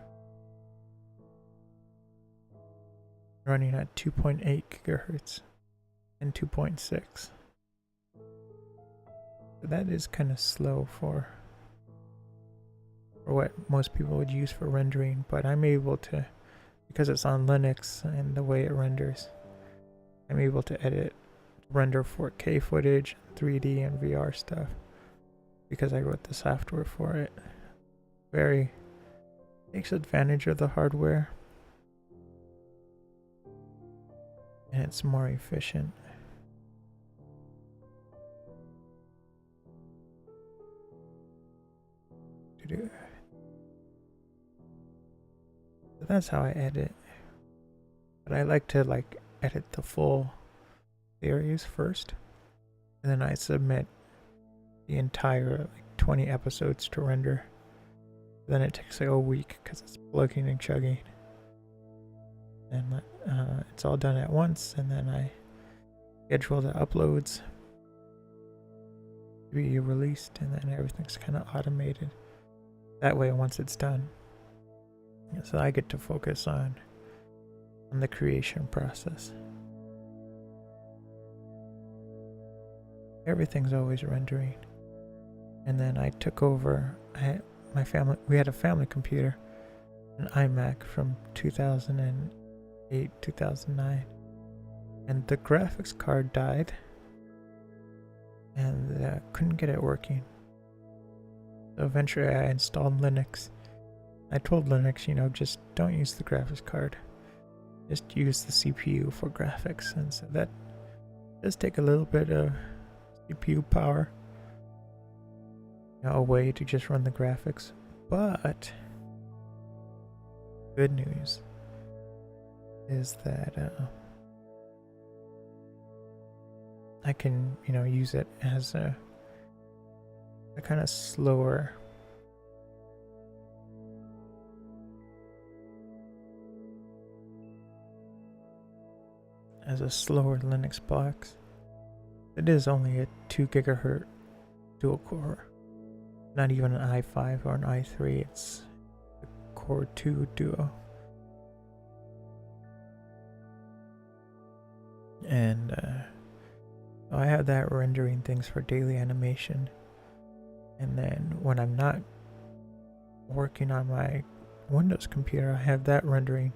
running at 2.8 gigahertz and 2.6. So that is kind of slow for what most people would use for rendering, but I'm able to, because it's on Linux and the way it renders, I'm able to render 4K footage, 3D and VR stuff, because I wrote the software for it. Takes advantage of the hardware, and it's more efficient. So that's how I edit. But I like to edit the full series first, and then I submit the entire 20 episodes to render. Then it takes like a week because it's plugging and chugging, and it's all done at once. And then I schedule the uploads to be released, and then everything's kind of automated. That way, once it's done, so I get to focus on the creation process. Everything's always rendering. And then I took over. We had a family computer, an iMac from 2008, 2009, and the graphics card died, and couldn't get it working. So eventually I installed Linux. I told Linux, just don't use the graphics card. Just use the CPU for graphics. And so that does take a little bit of CPU power away to just run the graphics. But good news is that I can, use it as a kind of slower Linux box. It is only a 2 gigahertz dual core, not even an i5 or an i3. It's a Core 2 Duo, and I have that rendering things for daily animation. And then when I'm not working on my Windows computer, I have that rendering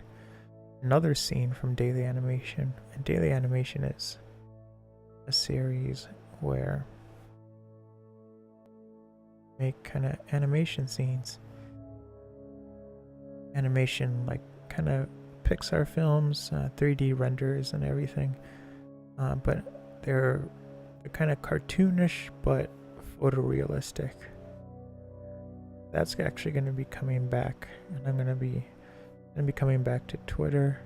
another scene from daily animation. And daily animation is a series where I make kind of animation scenes. Animation like kind of Pixar films, 3D renders and everything. But they're kind of cartoonish but photorealistic. That's actually going to be coming back, and I'm going to be coming back to Twitter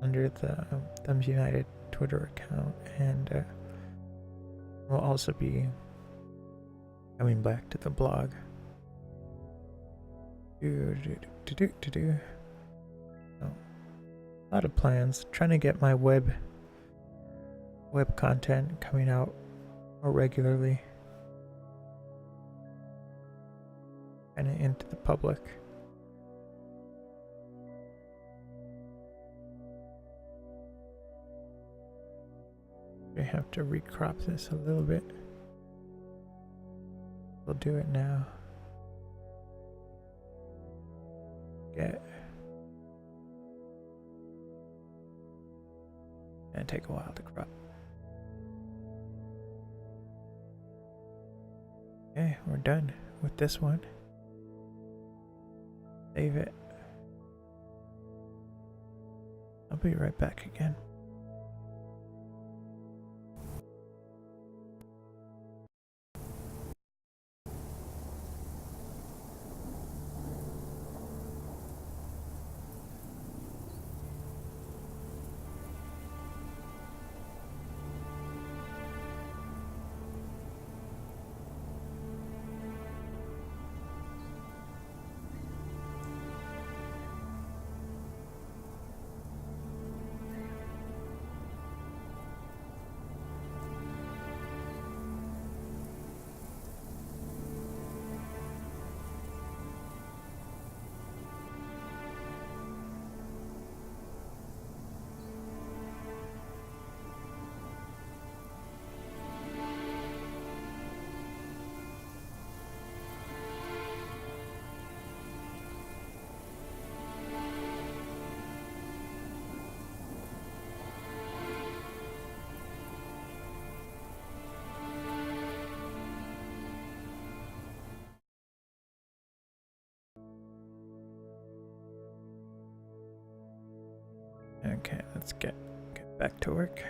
under the Thumbs United Twitter account, and we'll also be coming back to the blog. So, a lot of plans. Trying to get my web content coming out more regularly, kind of into the public. I have to recrop this a little bit. We'll do it now. Gonna take a while to crop. Okay, we're done with this one. Save it. I'll be right back again. Okay, let's get back to work.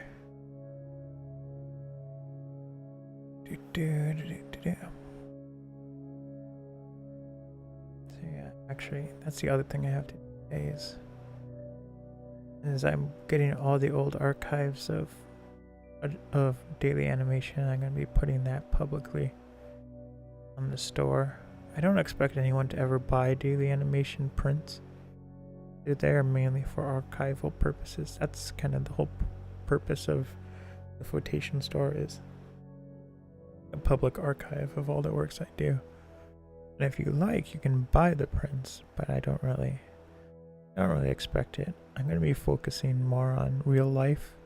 So yeah, actually, that's the other thing I have to do today is I'm getting all the old archives of daily animation. I'm gonna be putting that publicly on the store. I don't expect anyone to ever buy daily animation prints. They're there mainly for archival purposes. That's kind of the whole purpose of the Flotation store, is a public archive of all the works I do. And if you like, you can buy the prints, but I don't really expect it. I'm going to be focusing more on real life,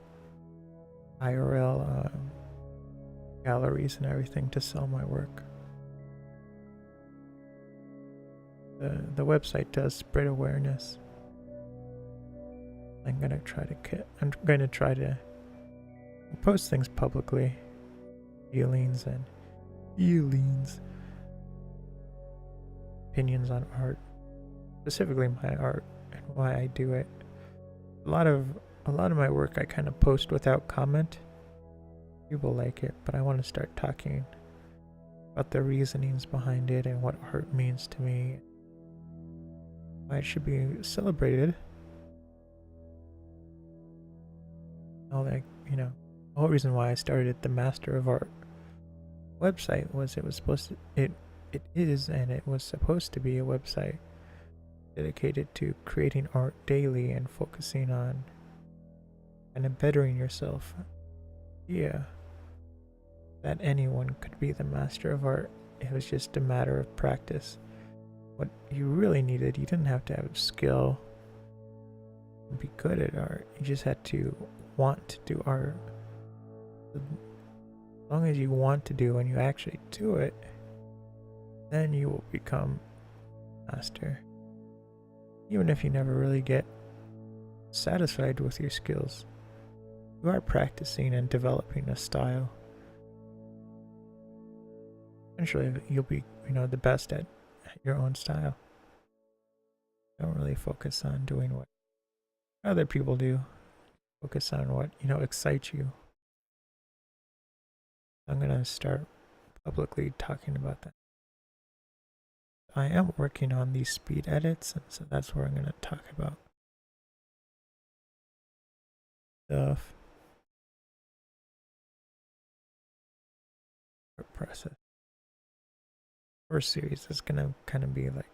IRL galleries and everything to sell my work. The website does spread awareness. I'm gonna try to post things publicly, feelings and opinions on art, specifically my art and why I do it. A lot of my work I kind of post without comment. People like it, but I want to start talking about the reasonings behind it and what art means to me, why it should be celebrated. All that, the whole reason why I started the Master of Art website was it was supposed to be a website dedicated to creating art daily and focusing on and bettering yourself. Yeah, that anyone could be the master of art. It was just a matter of practice. What you really needed, you didn't have to have skill and be good at art. You just had to want to do art. As long as you want to do and you actually do it, then you will become master. Even if you never really get satisfied with your skills, you are practicing and developing a style. Eventually, you'll be, the best at your own style. Don't really focus on doing what other people do. Focus on what, excites you. I'm gonna start publicly talking about that. I am working on these speed edits, and so that's where I'm gonna talk about stuff. Process. First series is gonna kind of be like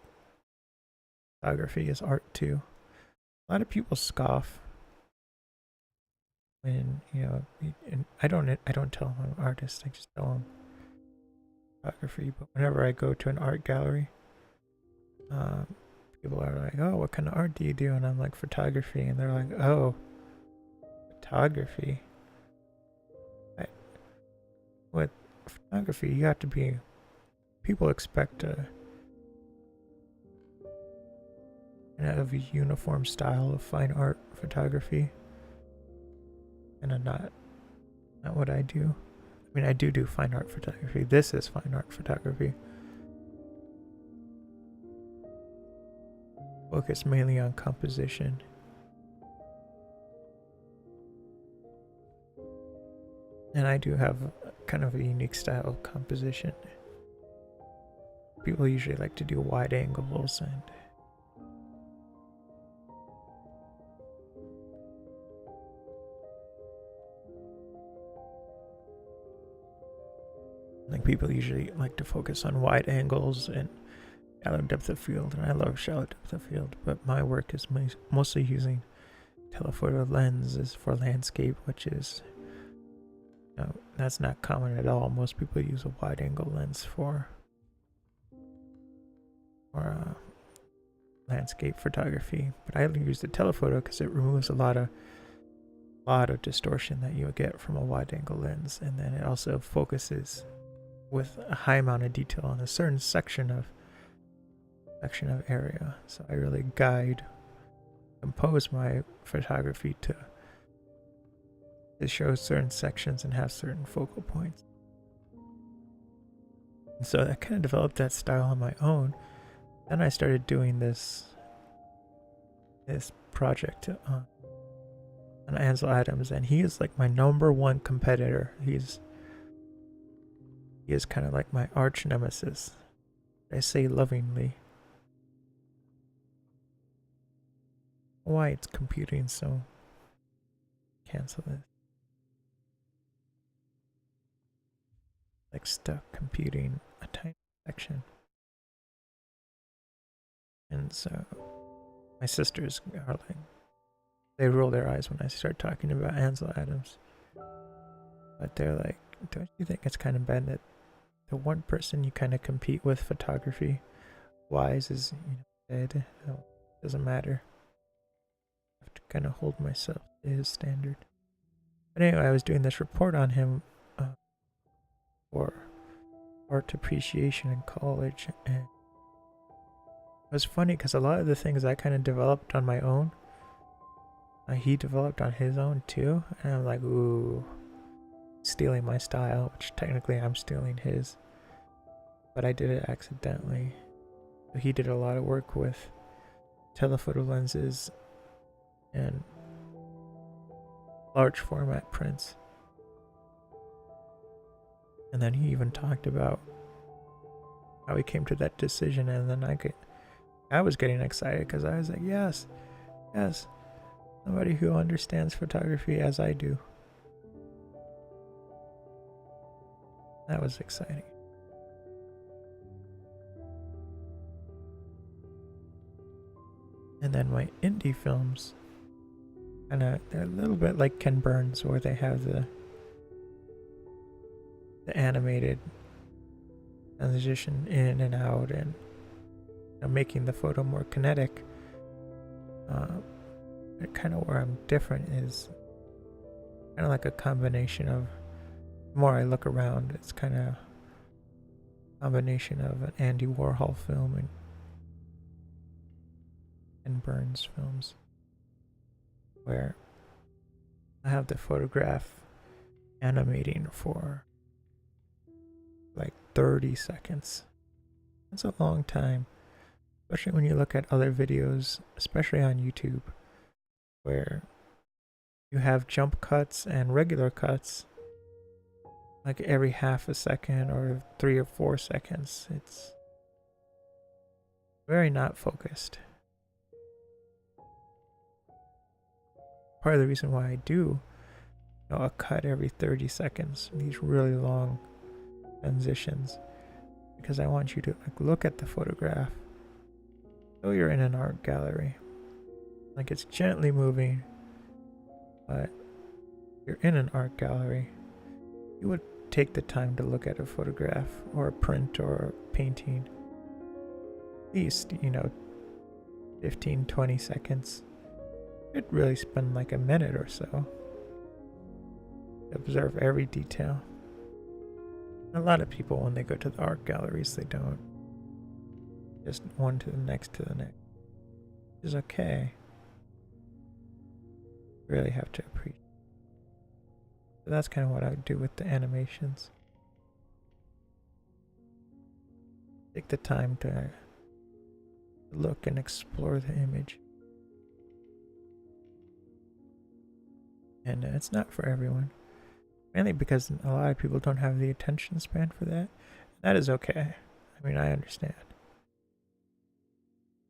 photography is art too. A lot of people scoff when and I don't tell them I'm an artist. I just tell them photography. But whenever I go to an art gallery, people are like, "Oh, what kind of art do you do?" And I'm like, "Photography." And they're like, "Oh, photography." With photography, you have to be. People expect a kind of a uniform style of fine art photography, and not what I do. I mean, I do fine art photography. This is fine art photography. Focus mainly on composition. And I do have kind of a unique style of composition. People usually like to do wide angles and people usually like to focus on wide angles and shallow depth of field, and I love shallow depth of field, but my work is mostly using telephoto lenses for landscape, which is that's not common at all. Most people use a wide angle lens for landscape photography, but I use the telephoto because it removes a lot of distortion that you would get from a wide angle lens, and then it also focuses with a high amount of detail on a certain section of area. So I really compose my photography to show certain sections and have certain focal points. And so I kind of developed that style on my own. Then I started doing this project on Ansel Adams, and he is like my #1 competitor. He is kind of like my arch nemesis. I say lovingly. Why it's computing so. Cancel this. Like stuck computing a tiny section. And so my sisters are like, they roll their eyes when I start talking about Ansel Adams. But they're like, don't you think it's kind of bad that the one person you kind of compete with photography wise is dead? It doesn't matter. I have to kind of hold myself to his standard. But anyway, I was doing this report on him for art appreciation in college, and it was funny because a lot of the things I kind of developed on my own, he developed on his own too, and I'm like, ooh, stealing my style, which technically I'm stealing his, but I did it accidentally. So he did a lot of work with telephoto lenses and large format prints. And then he even talked about how he came to that decision, and then I was getting excited because I was like, yes, somebody who understands photography as I do. That was exciting. And then my indie films, they're a little bit like Ken Burns, where they have the animated transition in and out, and making the photo more kinetic. Kind of where I'm different is kind of like a combination of The more I look around, it's kind of a combination of an Andy Warhol film and Burns films, where I have the photograph animating for like 30 seconds. That's a long time, especially when you look at other videos, especially on YouTube, where you have jump cuts and regular cuts like every half a second or 3 or 4 seconds. It's very not focused. Part of the reason why I do a cut every 30 seconds, these really long transitions, because I want you to like look at the photograph though you're in an art gallery, like it's gently moving, but you're in an art gallery. You would take the time to look at a photograph or a print or a painting, at least 15-20 seconds. You'd really spend like a minute or so. Observe every detail. A lot of people, when they go to the art galleries, they don't. Just one to the next to the next. Which is okay. You really have to appreciate. So that's kind of what I would do with the animations. Take the time to look and explore the image. And it's not for everyone. Mainly because a lot of people don't have the attention span for that. That is okay. I mean, I understand.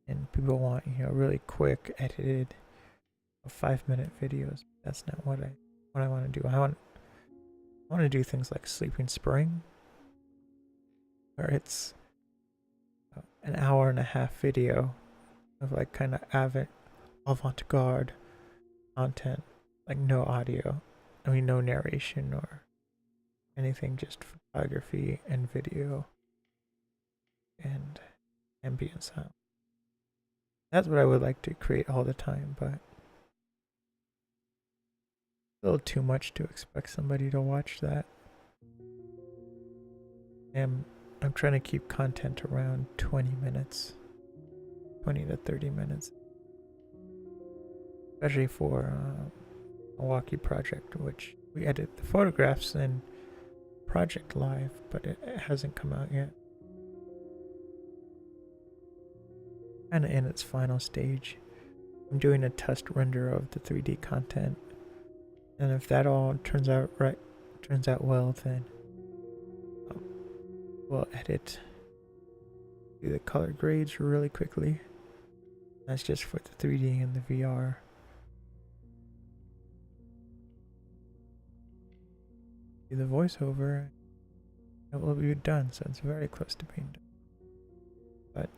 And people want, really quick, edited, 5-minute videos. That's not what I want to do. I want to do things like Sleeping Spring, where it's an hour and a half video of like kind of avant-garde content, like no audio. I mean, no narration or anything, just photography and video and ambient sound. That's what I would like to create all the time, but a little too much to expect somebody to watch that. And I'm trying to keep content around 20 minutes, 20 to 30 minutes, especially for Milwaukee project, which we edit the photographs in Project Live, but it hasn't come out yet. Kind of in its final stage. I'm doing a test render of the 3D content, and if that all turns out well, then we'll edit, do the color grades really quickly. That's just for the 3D and the VR. Do the voiceover, it will be done, so it's very close to being done. But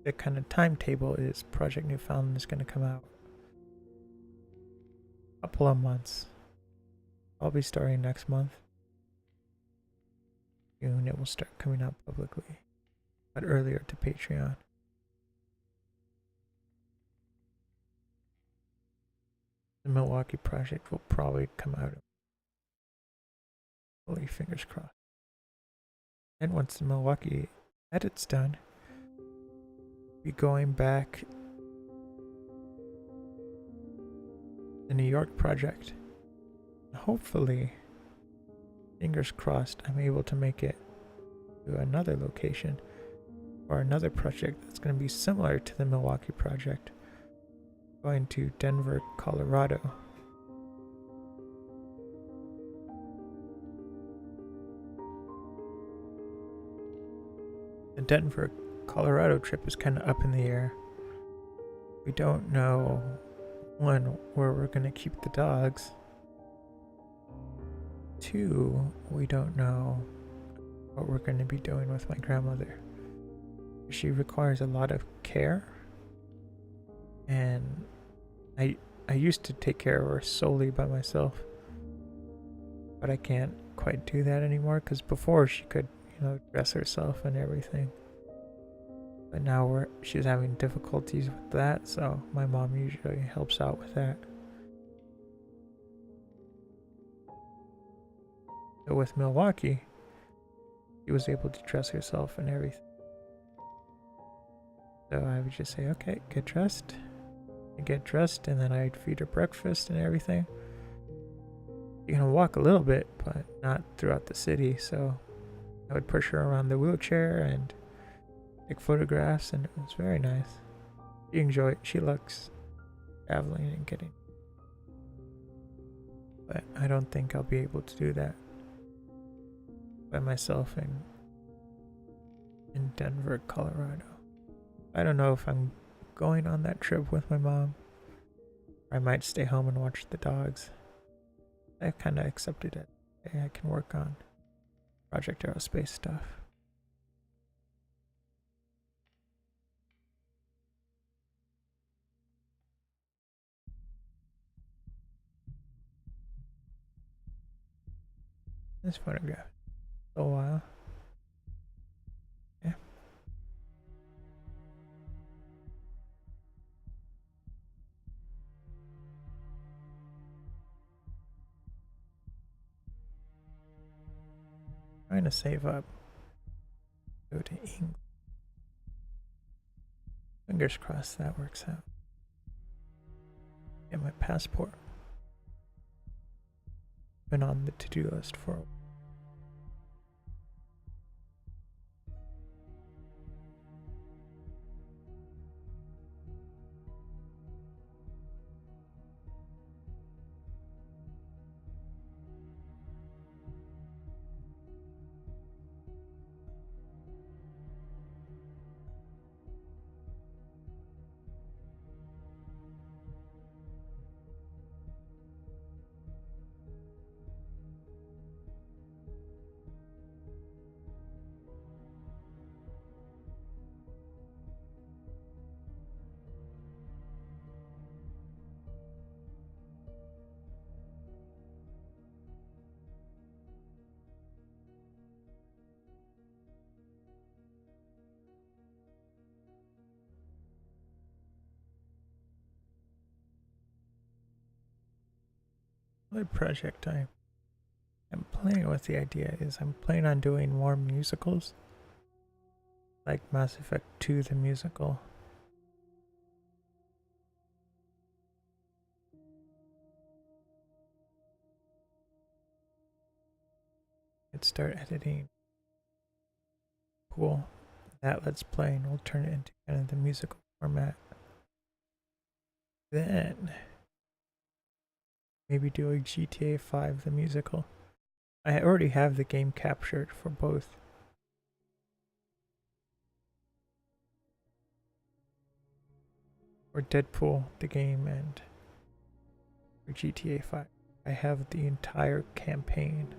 the kind of timetable is Project Newfoundland is going to come out a couple of months. I'll be starting next month. June it will start coming out publicly, but earlier to Patreon. The Milwaukee project will probably come out. Hopefully, fingers crossed. And once the Milwaukee edit's done, we'll be going back the New York project. Hopefully, fingers crossed, I'm able to make it to another location or another project that's going to be similar to the Milwaukee project. Going to Denver, Colorado. The Denver, Colorado trip is kind of up in the air. We don't know, one, where we're going to keep the dogs. Two, we don't know what we're going to be doing with my grandmother. She requires a lot of care, and I used to take care of her solely by myself, but I can't quite do that anymore, because before she could, dress herself and everything, but now she's having difficulties with that, so my mom usually helps out with that. So with Milwaukee, she was able to dress herself and everything. So I would just say, okay, get dressed. I'd get dressed, and then I'd feed her breakfast and everything. You can walk a little bit, but not throughout the city. So I would push her around the wheelchair and take photographs, and it was very nice. She enjoyed. She likes traveling and getting. But I don't think I'll be able to do that by myself in Denver, Colorado. I don't know if I'm going on that trip with my mom. I might stay home and watch the dogs. I kind of accepted it. I can work on Project Aerospace stuff. This photograph. A while. Yeah. Trying to save up. Go to England. Fingers crossed that works out. Get my passport. Been on the to-do list for a while. Another project I'm playing with the idea is I'm planning on doing more musicals. Like Mass Effect 2 the musical. I'd start editing. Cool. That Let's Play, and we'll turn it into kind of the musical format. Then maybe do a GTA 5 the musical. I already have the game captured for both. For Deadpool the game and for GTA 5. I have the entire campaign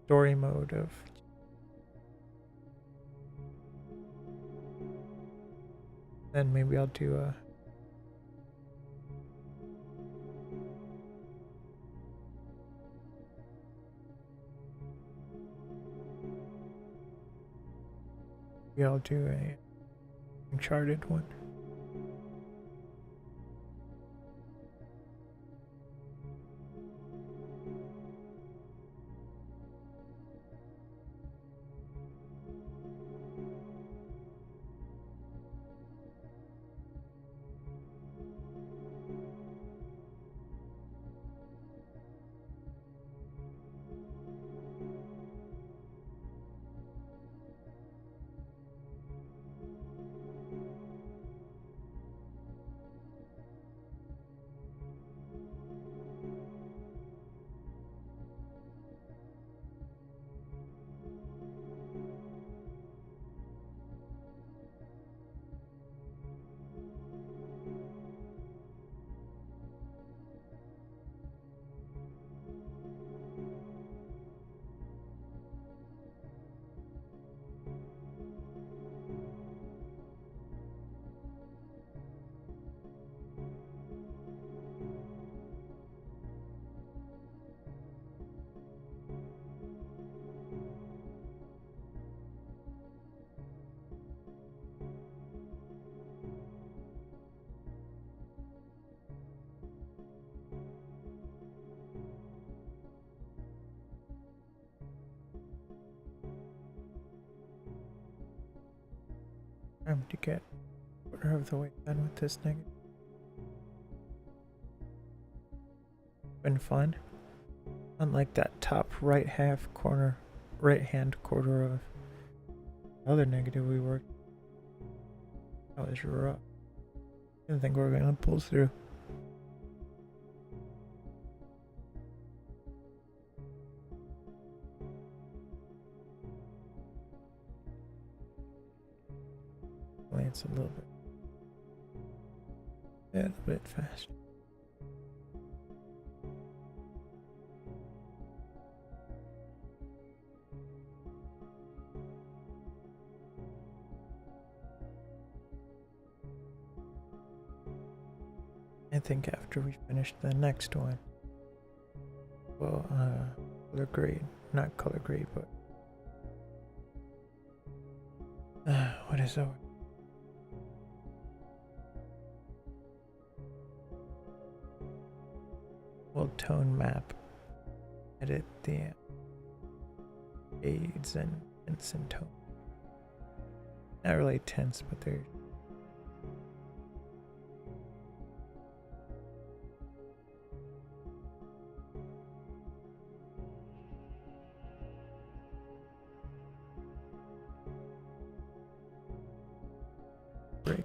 story mode of. Then maybe I'll do a. Maybe I'll do a Uncharted one. Time to get quarter of the way done with this negative. Been fun. Unlike that top right half corner, right hand quarter of the other negative we worked. That was rough. Didn't think we were gonna pull through. Glance a little bit faster. I think after we finish the next one, well, color grade, not color grade, but what is that? We'll tone map, edit the shades and tints and tone. Not really tints, but they're break.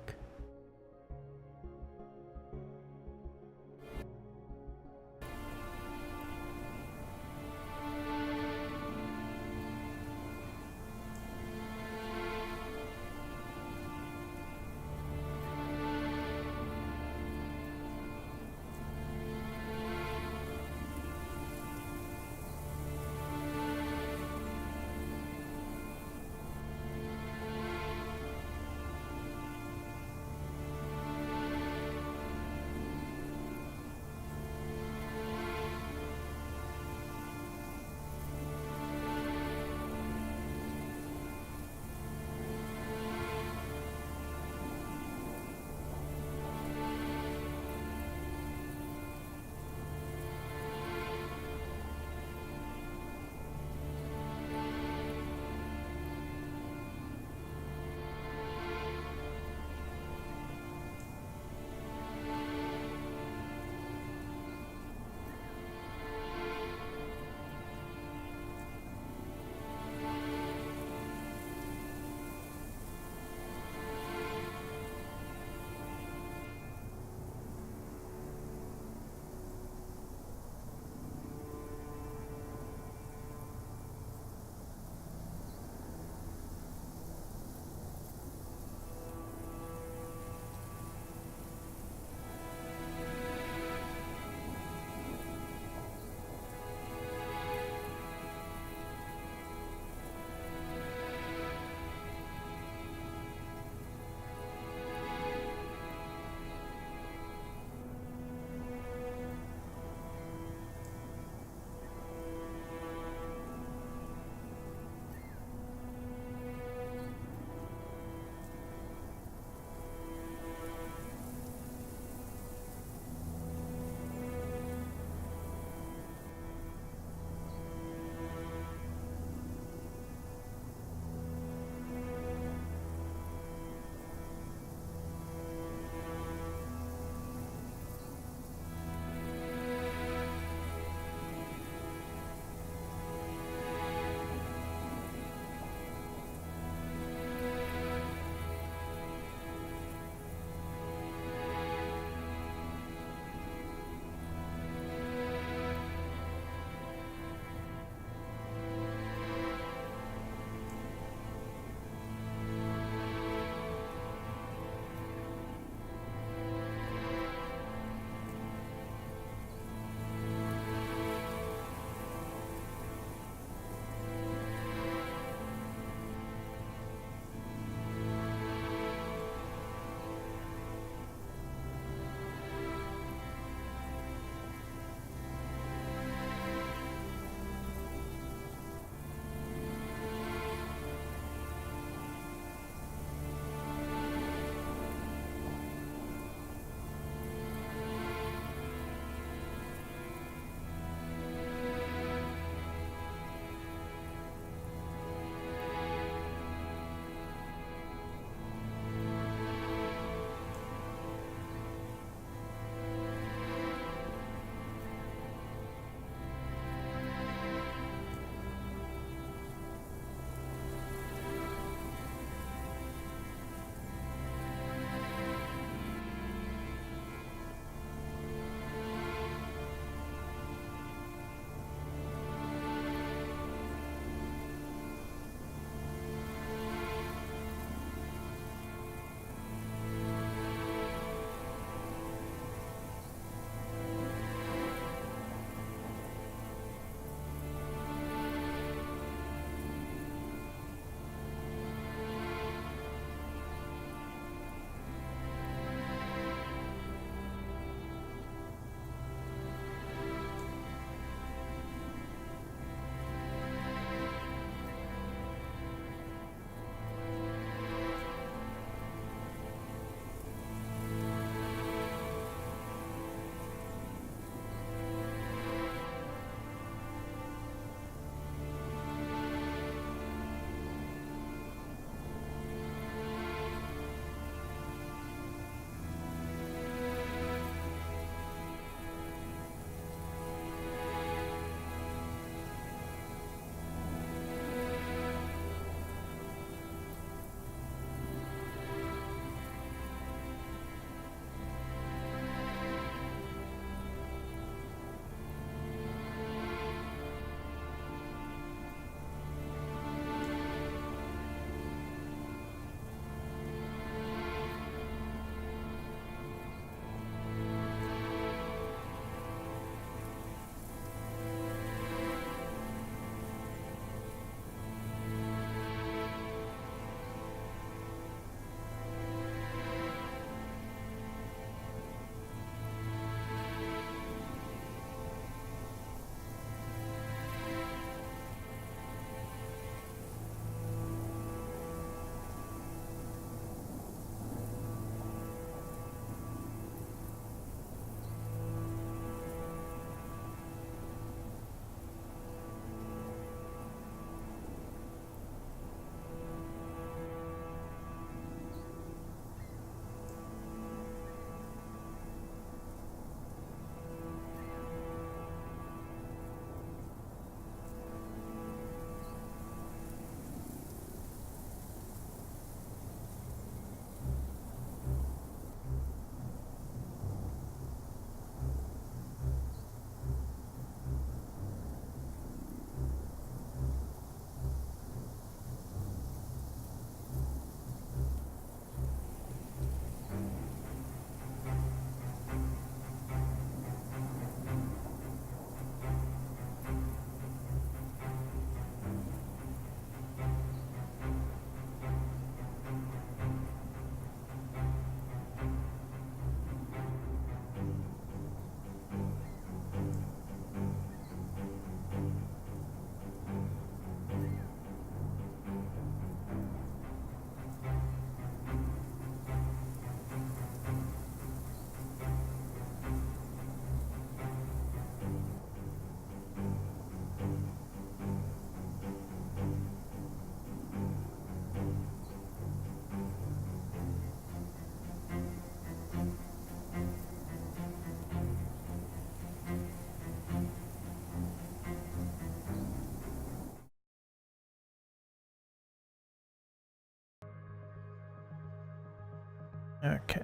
Okay.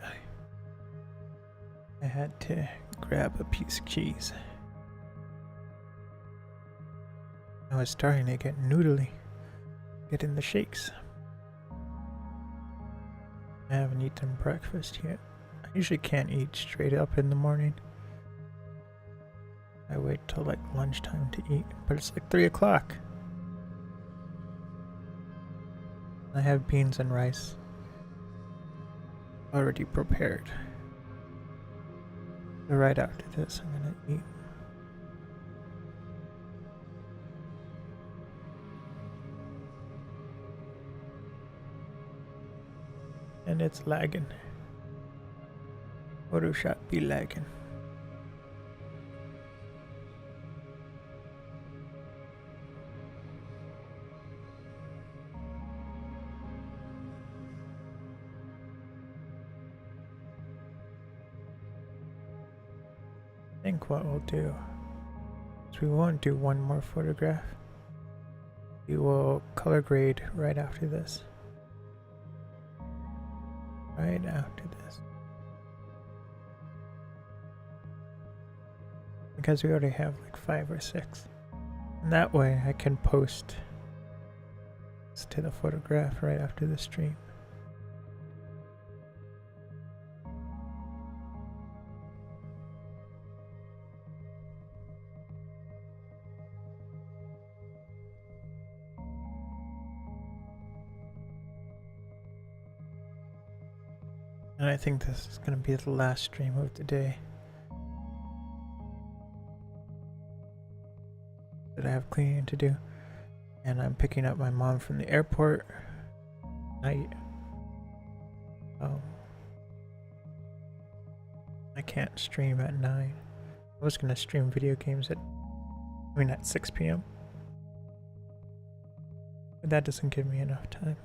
I had to grab a piece of cheese. I was starting to get noodly. Getting the shakes. I haven't eaten breakfast yet. I usually can't eat straight up in the morning. I wait till like lunchtime to eat, but it's like 3 o'clock. I have beans and rice already prepared. So right after this, I'm gonna eat. And it's lagging. Photoshop be lagging. I think what we'll do is we won't do one more photograph. We will color grade right after this. Right after this. Because we already have like 5 or 6. And that way I can post this to the photograph right after the stream. And I think this is going to be the last stream of the day that I have cleaning to do. And I'm picking up my mom from the airport tonight. I can't stream at 9. I was going to stream video games at 6 p.m. But that doesn't give me enough time.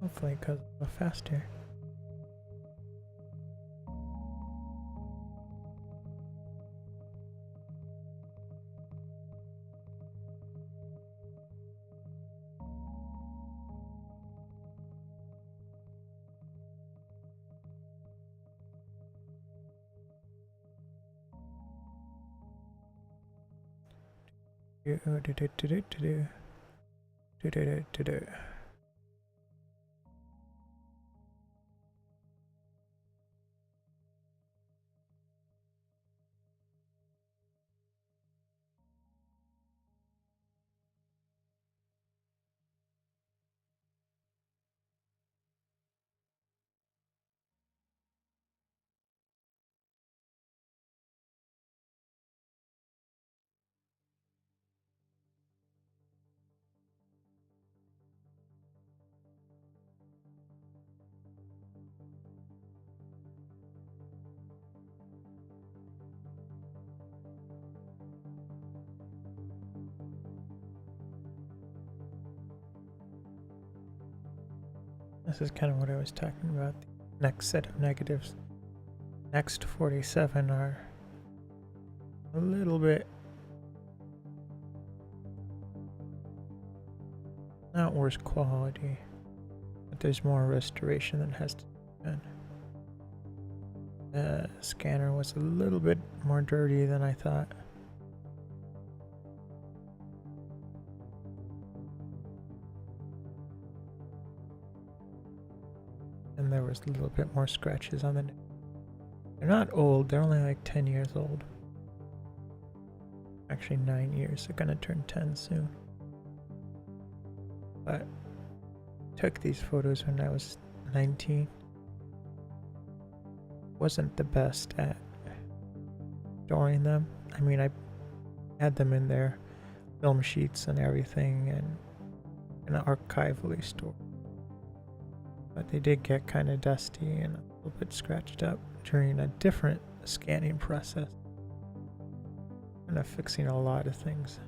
Hopefully it goes a little faster. This is kind of what I was talking about. The next set of negatives. Next 47 are a little bit not worse quality, but there's more restoration that has to be done. The scanner was a little bit more dirty than I thought. And there was a little bit more scratches on the neck. They're not old, they're only like 10 years old. Actually 9 years, they're gonna turn 10 soon. But I took these photos when I was 19. Wasn't the best at storing them. I mean, I had them in their film sheets and everything and archivally stored. But they did get kind of dusty and a little bit scratched up during a different scanning process. Kind of fixing a lot of things.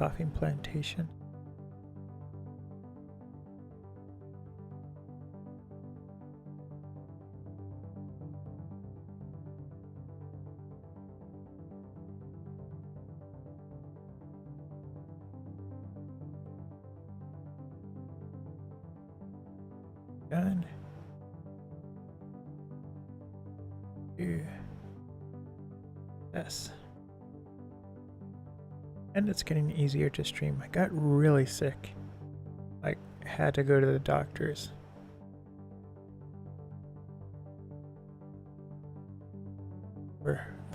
coffee plantation. Done. Yes. And it's getting easier to stream. I got really sick. I had to go to the doctors.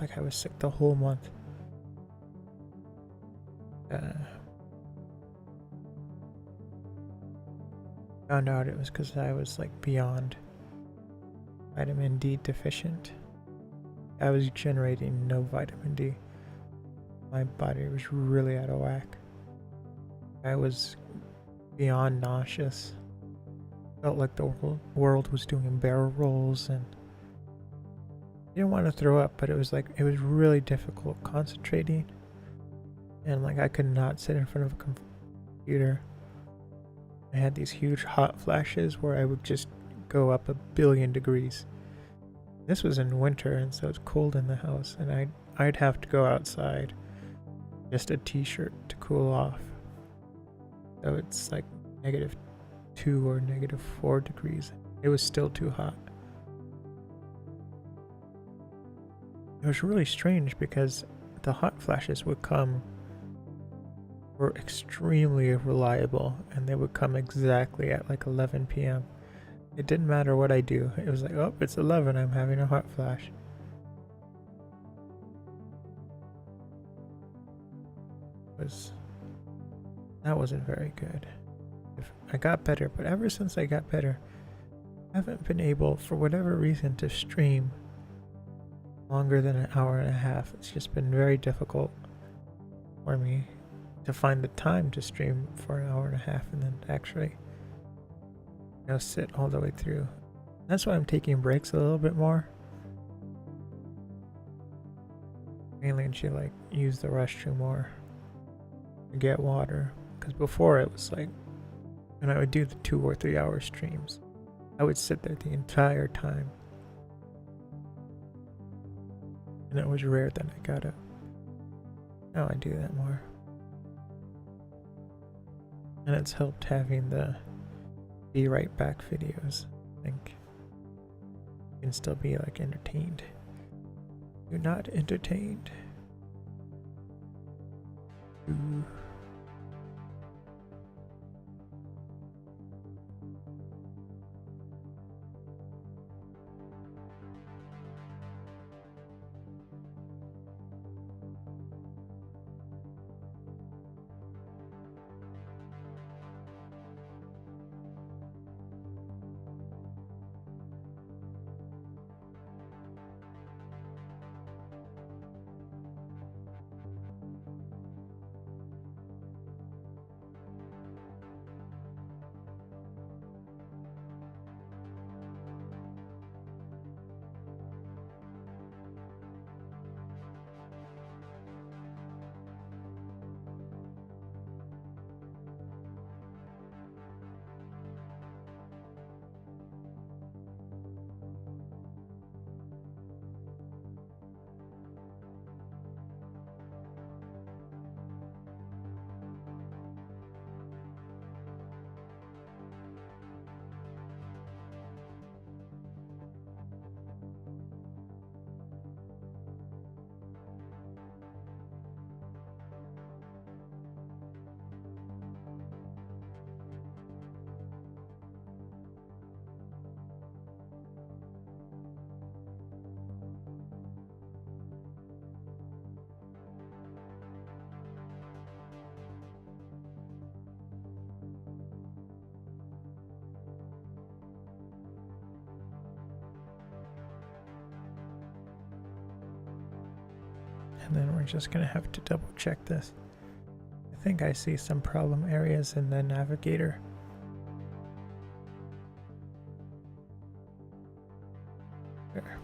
Like I was sick the whole month. Found out it was because I was like beyond vitamin D deficient. I was generating no vitamin D. My body was really out of whack. I was beyond nauseous. Felt like the world was doing barrel rolls, and I didn't want to throw up, but it was really difficult concentrating, and like I could not sit in front of a computer. I had these huge hot flashes where I would just go up 1,000,000,000 degrees. This was in winter, and so it's cold in the house, and I'd have to go outside, just a t-shirt to cool off. So it's like -2 or -4 degrees. It was still too hot. It was really strange because the hot flashes were extremely reliable, and they would come exactly at like 11 p.m. It didn't matter what I do. It was like, oh, it's 11, I'm having a hot flash. That wasn't very good. I got better, but ever since I got better, I haven't been able, for whatever reason, to stream longer than an hour and a half. It's just been very difficult for me to find the time to stream for an hour and a half and then actually, sit all the way through. That's why I'm taking breaks a little bit more. Mainly to like use the restroom more, to get water. Because before it was like, when I would do the 2 or 3 hour streams, I would sit there the entire time. And it was rare that I got up. Now I do that more. And it's helped having the be right back videos. I think you can still be like entertained. You're not entertained. Ooh. And then we're just gonna have to double check this. I think I see some problem areas in the navigator. There.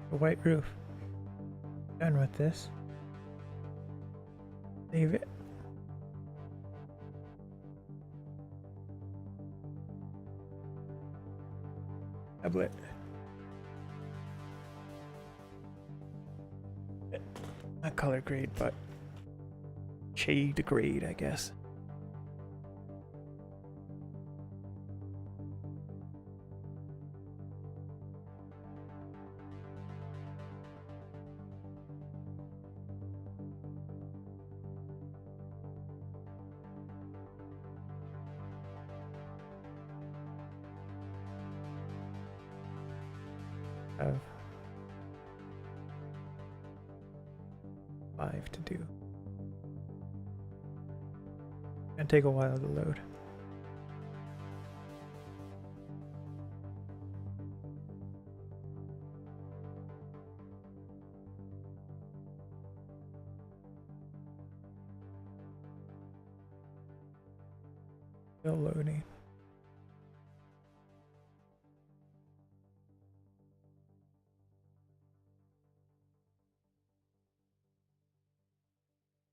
The white roof. Done with this. Save it. Tablet. Not color grade, but shade grade, I guess. Have 5 to do. Gonna take a while to load. Still loading.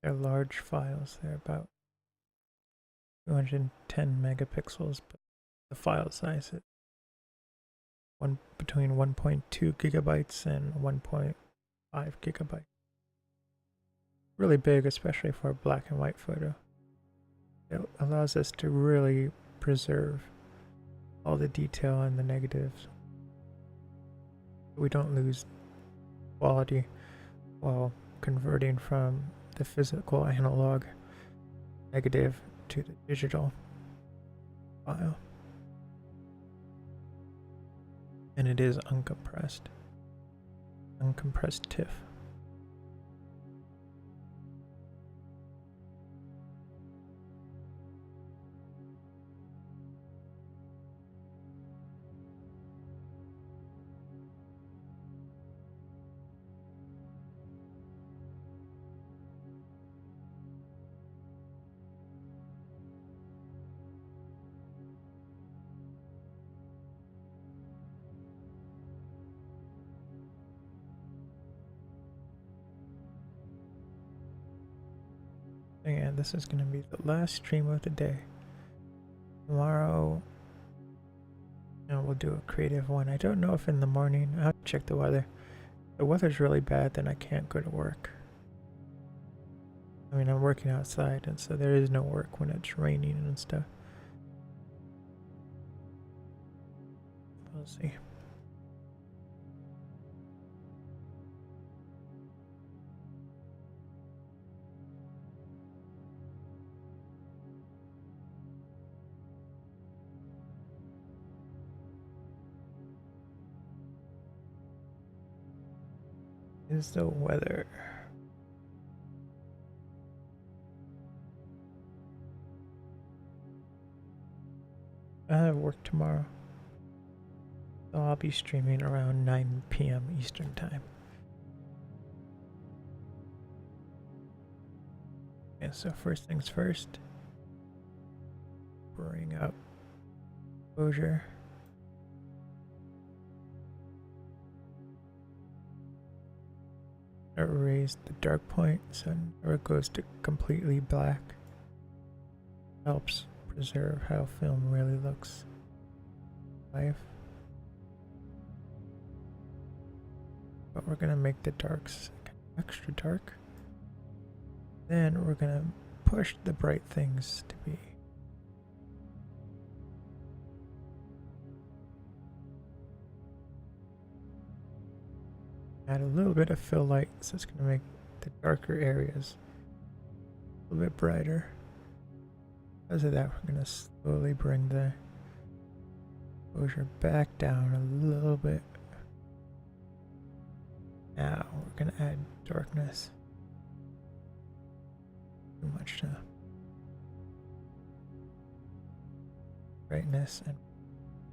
They're large files. They're about 210 megapixels, but the file size is between 1.2 gigabytes and 1.5 gigabytes. Really big, especially for a black and white photo. It allows us to really preserve all the detail and the negatives. We don't lose quality while converting from the physical analog negative to the digital file. And it is uncompressed TIFF. And this is going to be the last stream of the day. Tomorrow, we'll do a creative one. I don't know if in the morning, I'll have to check the weather. If the weather's really bad, then I can't go to work. I mean, I'm working outside, and so there is no work when it's raining and stuff. We'll see. Is the weather? I have work tomorrow, so I'll be streaming around 9 p.m. Eastern time. Yeah, so first things first, bring up exposure. Erase the dark point so it never goes to completely black. Helps preserve how film really looks live. But we're gonna make the darks extra dark. Then we're gonna push the bright things to be add a little bit of fill light, so it's going to make the darker areas a little bit brighter. Because of that, we're going to slowly bring the exposure back down a little bit. Now we're going to add darkness. Too much to brightness and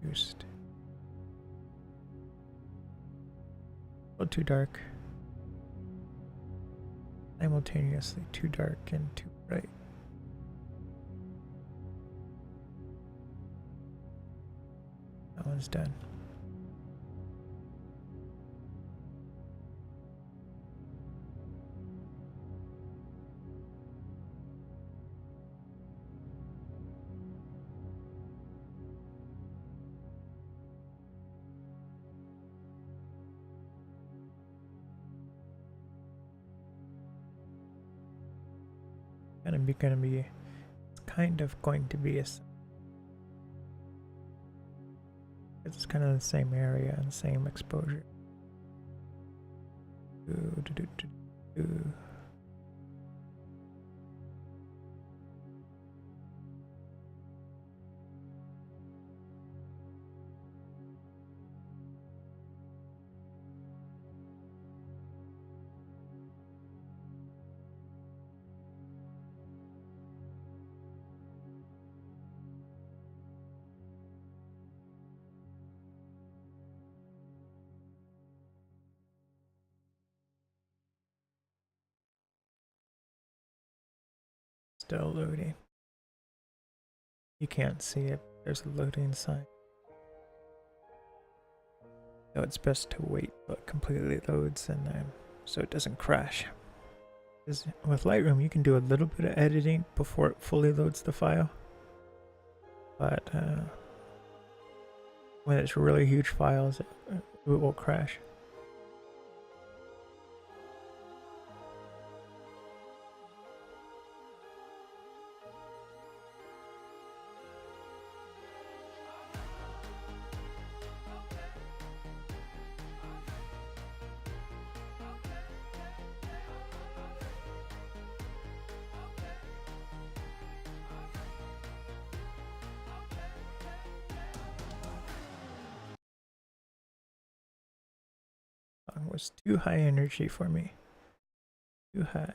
reduced. A little too dark. Simultaneously too dark and too bright. That one's done. it's kind of going to be it's kind of the same area and same exposure. Still loading. You can't see it. There's a loading sign. So it's best to wait till it completely loads and so it doesn't crash. Because with Lightroom you can do a little bit of editing before it fully loads the file. But when it's really huge files, it will crash. Was too high energy for me. Too high.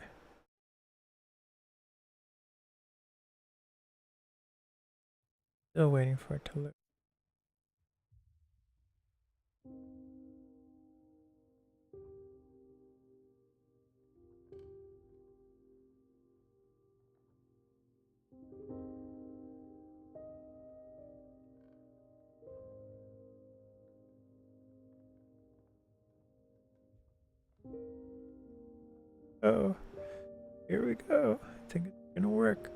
Still waiting for it to load. Oh, here we go. I think it's gonna work.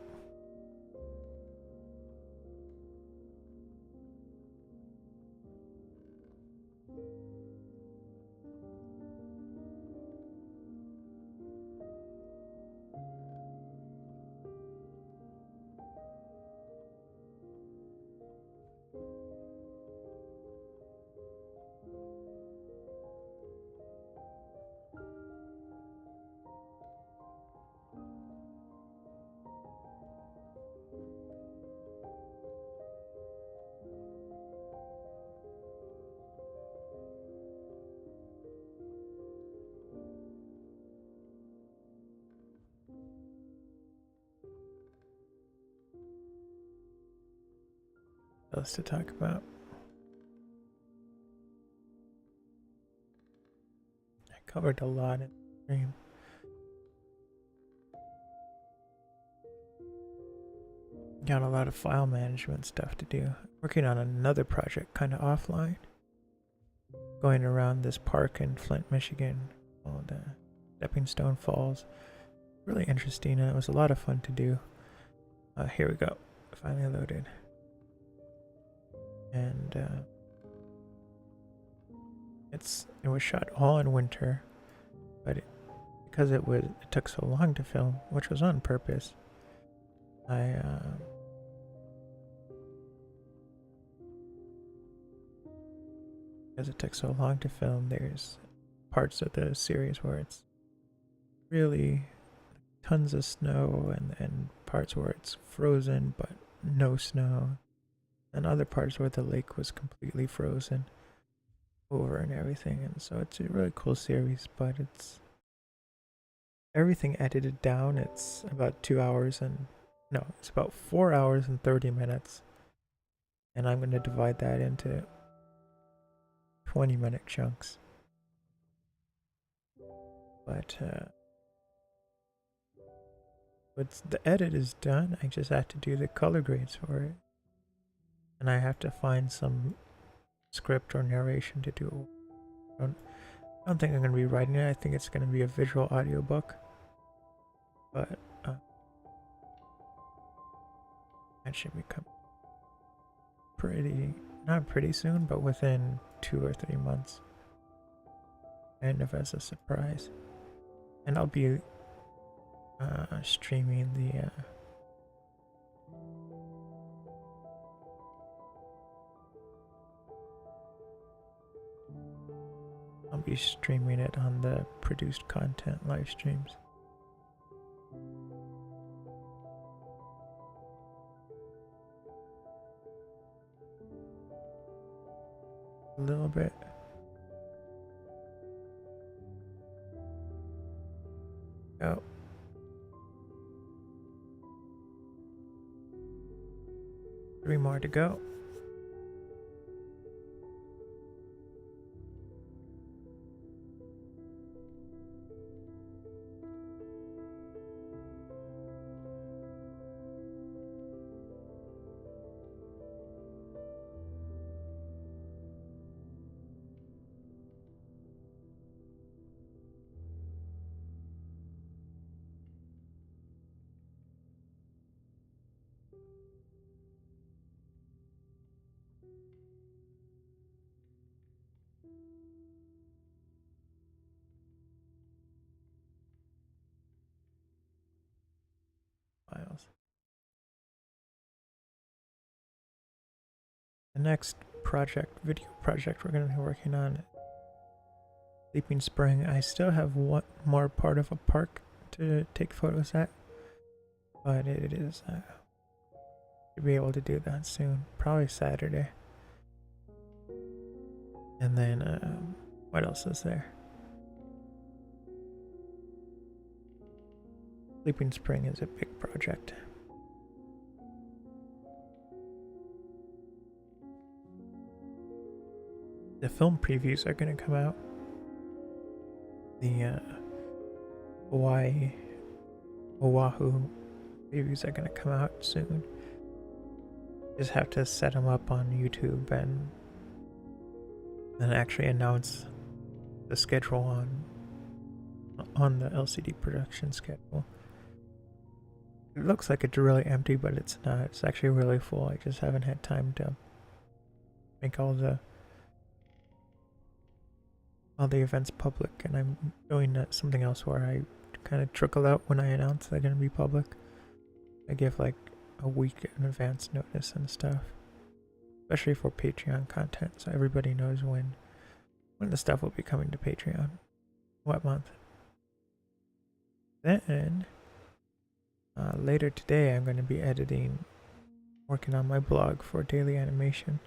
What else to talk about? I covered a lot in the stream. Got a lot of file management stuff to do. Working on another project kind of offline. Going around this park in Flint, Michigan called Stepping Stone Falls. Really interesting and it was a lot of fun to do. Here we go. Finally loaded. And it was shot all in winter, but because it took so long to film, which was on purpose. Because it took so long to film, there's parts of the series where it's really tons of snow and parts where it's frozen but no snow. And other parts where the lake was completely frozen over and everything. And so it's a really cool series, but it's everything edited down. It's about 2 hours no, it's about 4 hours and 30 minutes. And I'm going to divide that into 20-minute chunks. But the edit is done. I just have to do the color grades for it. And I have to find some script or narration to do. I don't think I'm going to be writing it. I think it's going to be a visual audiobook. But that should become not pretty soon, but within 2 or 3 months. Kind of as a surprise. And I'll be streaming the I'll be streaming it on the produced content live streams. A little bit. Oh. 3 more to go. Files. The next video project we're going to be working on, Sleeping Spring. I still have one more part of a park to take photos at, but it is to be able to do that soon, probably Saturday. And then what else is there? Sleeping Spring is a big project. The film previews are going to come out. The Oahu previews are going to come out soon. Just have to set them up on YouTube and then actually announce the schedule on the LCD production schedule. It looks like it's really empty, but it's not. It's actually really full. I just haven't had time to make all the events public, and I'm doing something else where I kind of trickle out when I announce they're going to be public. I give like a week in advance notice and stuff, especially for Patreon content, so everybody knows when the stuff will be coming to Patreon, what month. Then later today I'm going to be working on my blog for daily animation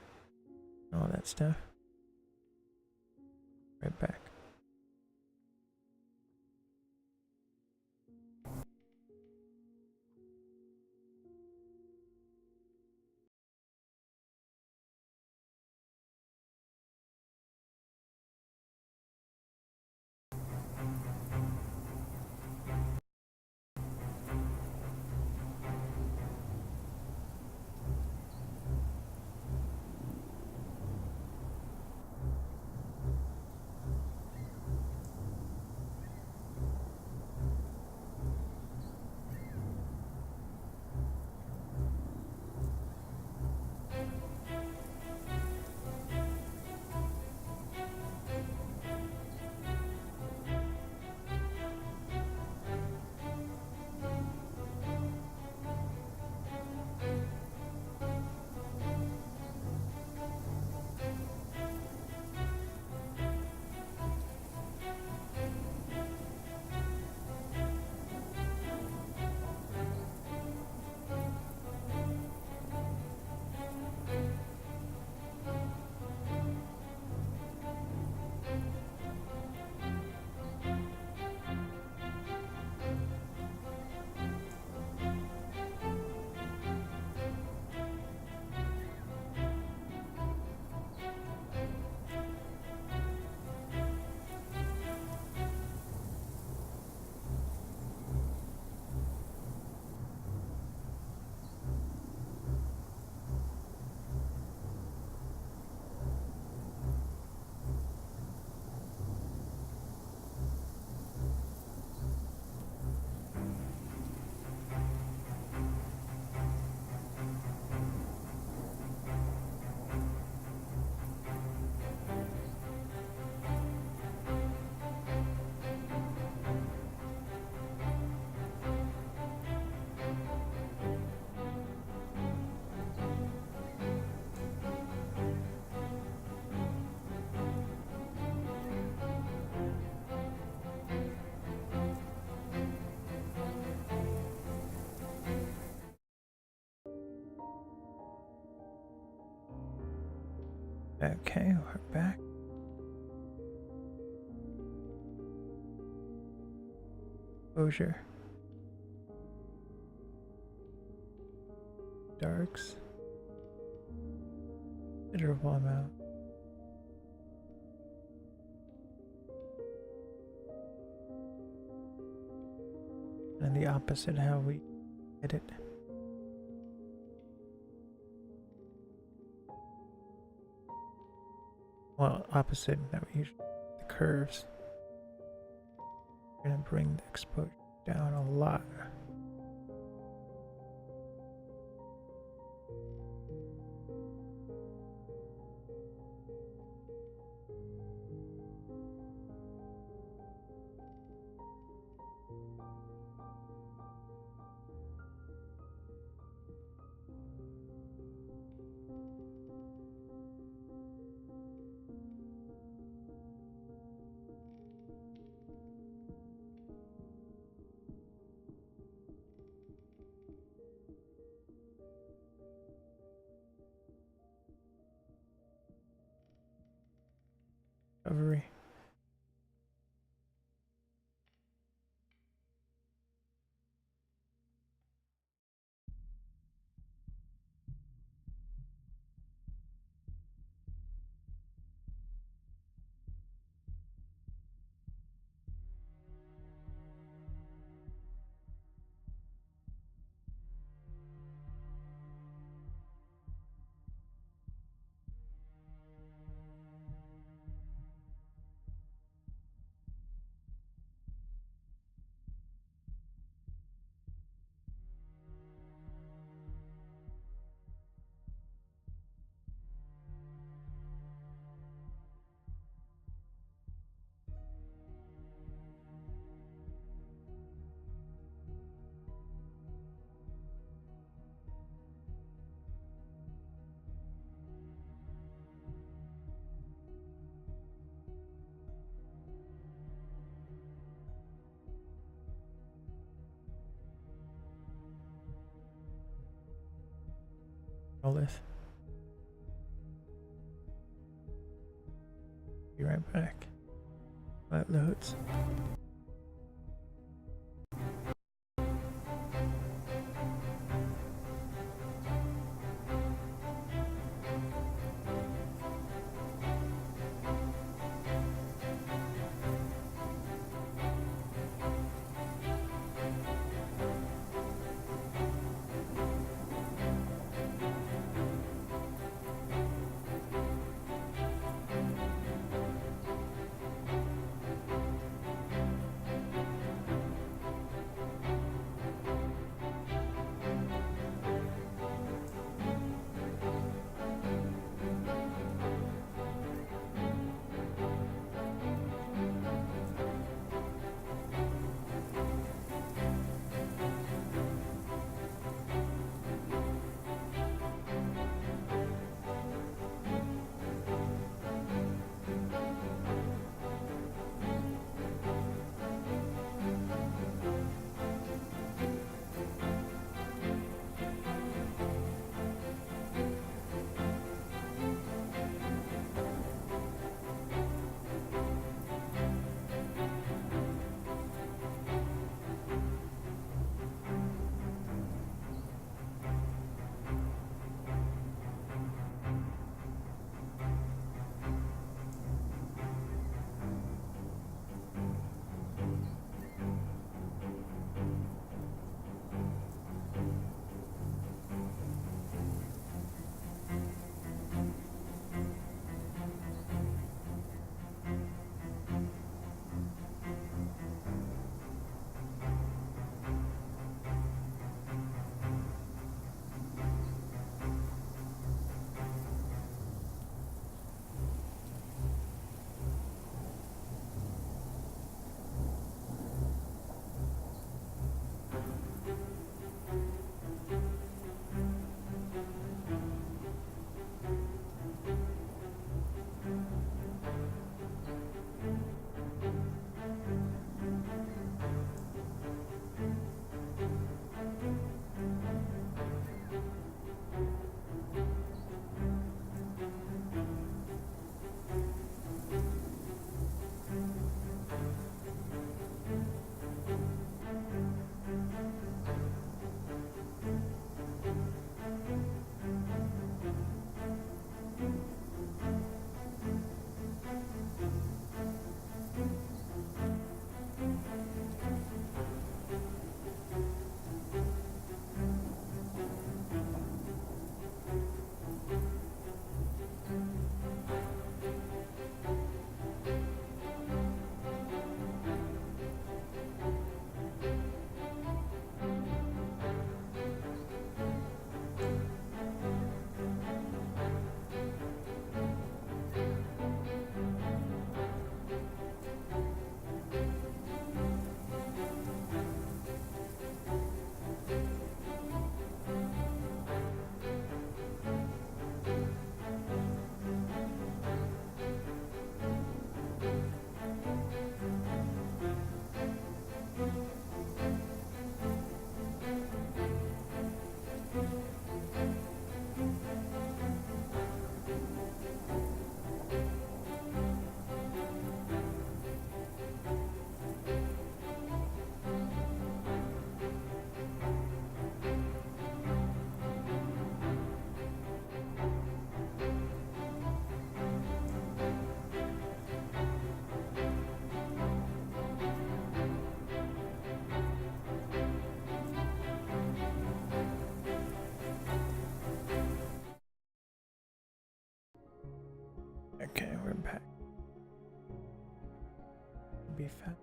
and all that stuff. Right back. Okay, we're back. Exposure. Darks. Considerable amount. And the opposite how we hit it. Well, opposite that we usually the curves. We're gonna bring the exposure down a lot. Recovery. All this. Be right back. That loads. Okay, we're back. Be fast.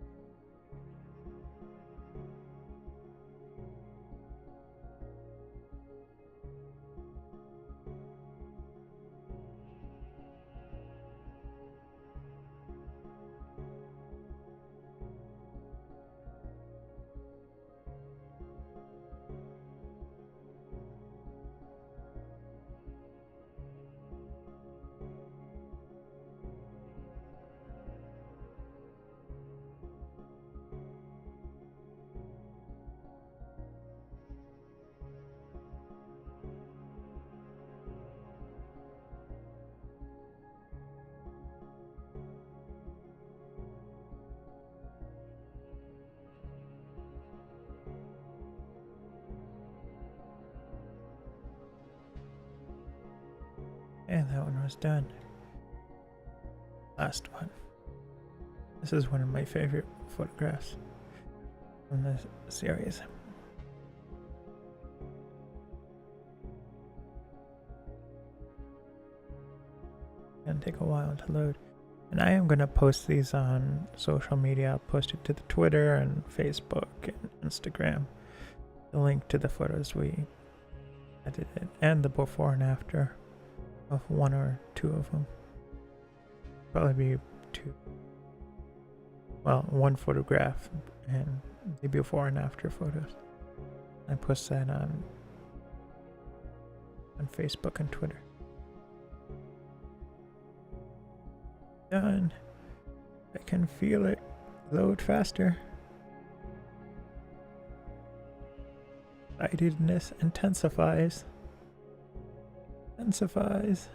And that one was done. Last one. This is one of my favorite photographs from this series. Gonna take a while to load. And I am gonna post these on social media. I'll post it to the Twitter and Facebook and Instagram. The link to the photos we edited and the before and after of one or two of them. Probably be two. Well, one photograph and the before and after photos. I post that on Facebook and Twitter. Done. I can feel it load faster. Excitedness intensifies. Intensifies.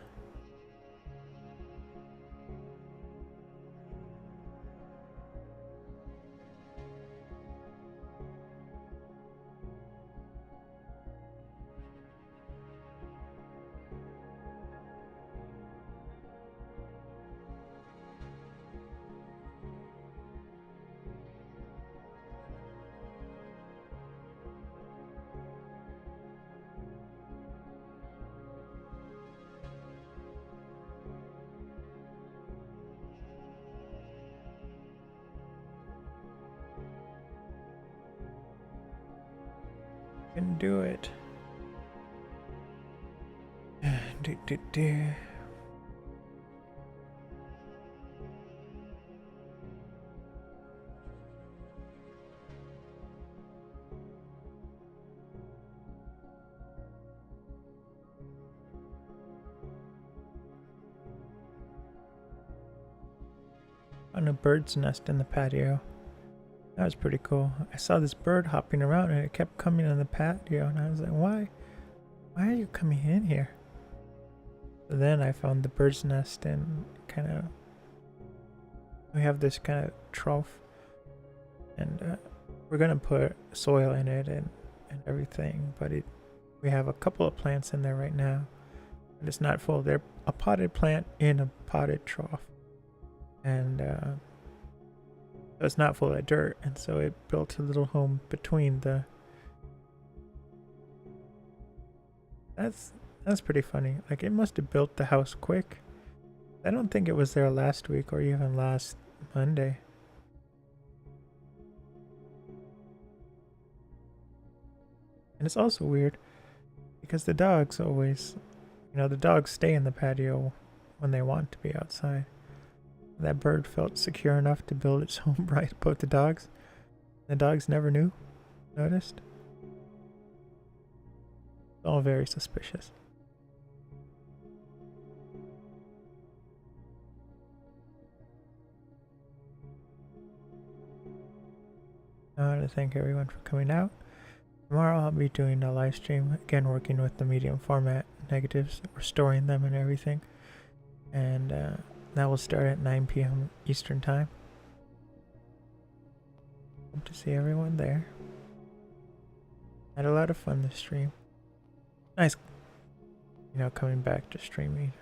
Can do it. Do. Found a bird's nest in the patio. That was pretty cool. I saw this bird hopping around and it kept coming in the patio and I was like, why are you coming in here? So then I found the bird's nest and we have this kind of trough and we're gonna put soil in it and everything, but we have a couple of plants in there right now and it's not full. They're a potted plant in a potted trough and so it's not full of dirt, and so it built a little home between the. That's pretty funny. Like, it must have built the house quick. I don't think it was there last week or even last Monday. And it's also weird because the dogs always, the dogs stay in the patio when they want to be outside. That bird felt secure enough to build its home right above the dogs. The dogs never noticed. It's all very suspicious. I want to thank everyone for coming out. Tomorrow I'll be doing a live stream, again working with the medium format negatives, restoring them and everything. And that will start at 9 p.m. Eastern Time. Hope to see everyone there. Had a lot of fun this stream. Nice, coming back to streaming.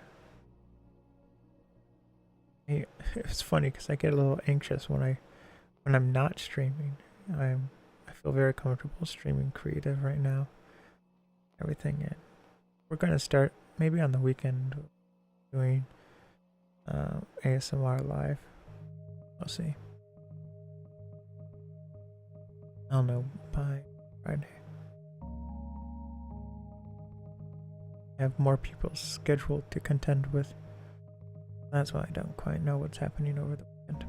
It's funny because I get a little anxious when I'm not streaming. I feel very comfortable streaming creative right now. Everything. We're gonna start maybe on the weekend doing ASMR live. We'll see. I'll know by Friday. I have more people scheduled to contend with. That's why I don't quite know what's happening over the weekend.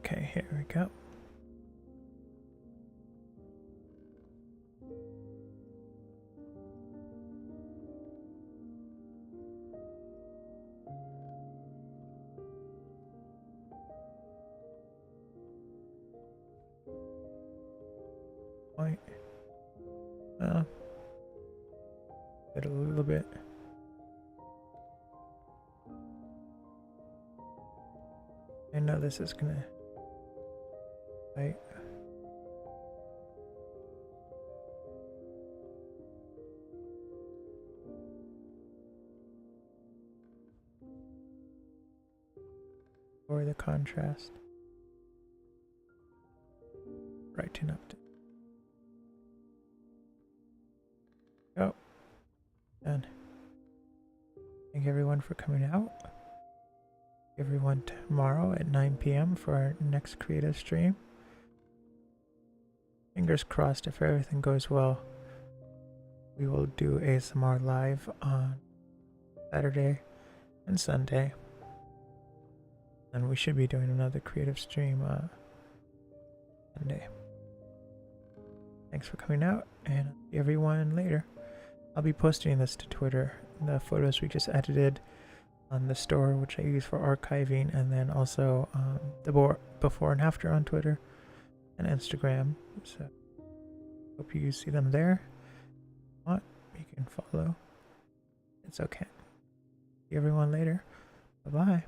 Okay, here we go. Point. Get a little bit. I know this is gonna fight. Or the contrast. Brighten up. Oh, done. Thank everyone for coming out. Everyone tomorrow at 9 p.m. for our next creative stream. Fingers crossed, if everything goes well, we will do ASMR live on Saturday and Sunday. And we should be doing another creative stream Sunday. Thanks for coming out, and I'll see everyone later. I'll be posting this to Twitter, the photos we just edited on the store, which I use for archiving, and then also the before and after on Twitter and Instagram. So hope you see them there. If not, you can follow. It's okay. See everyone later. Bye bye.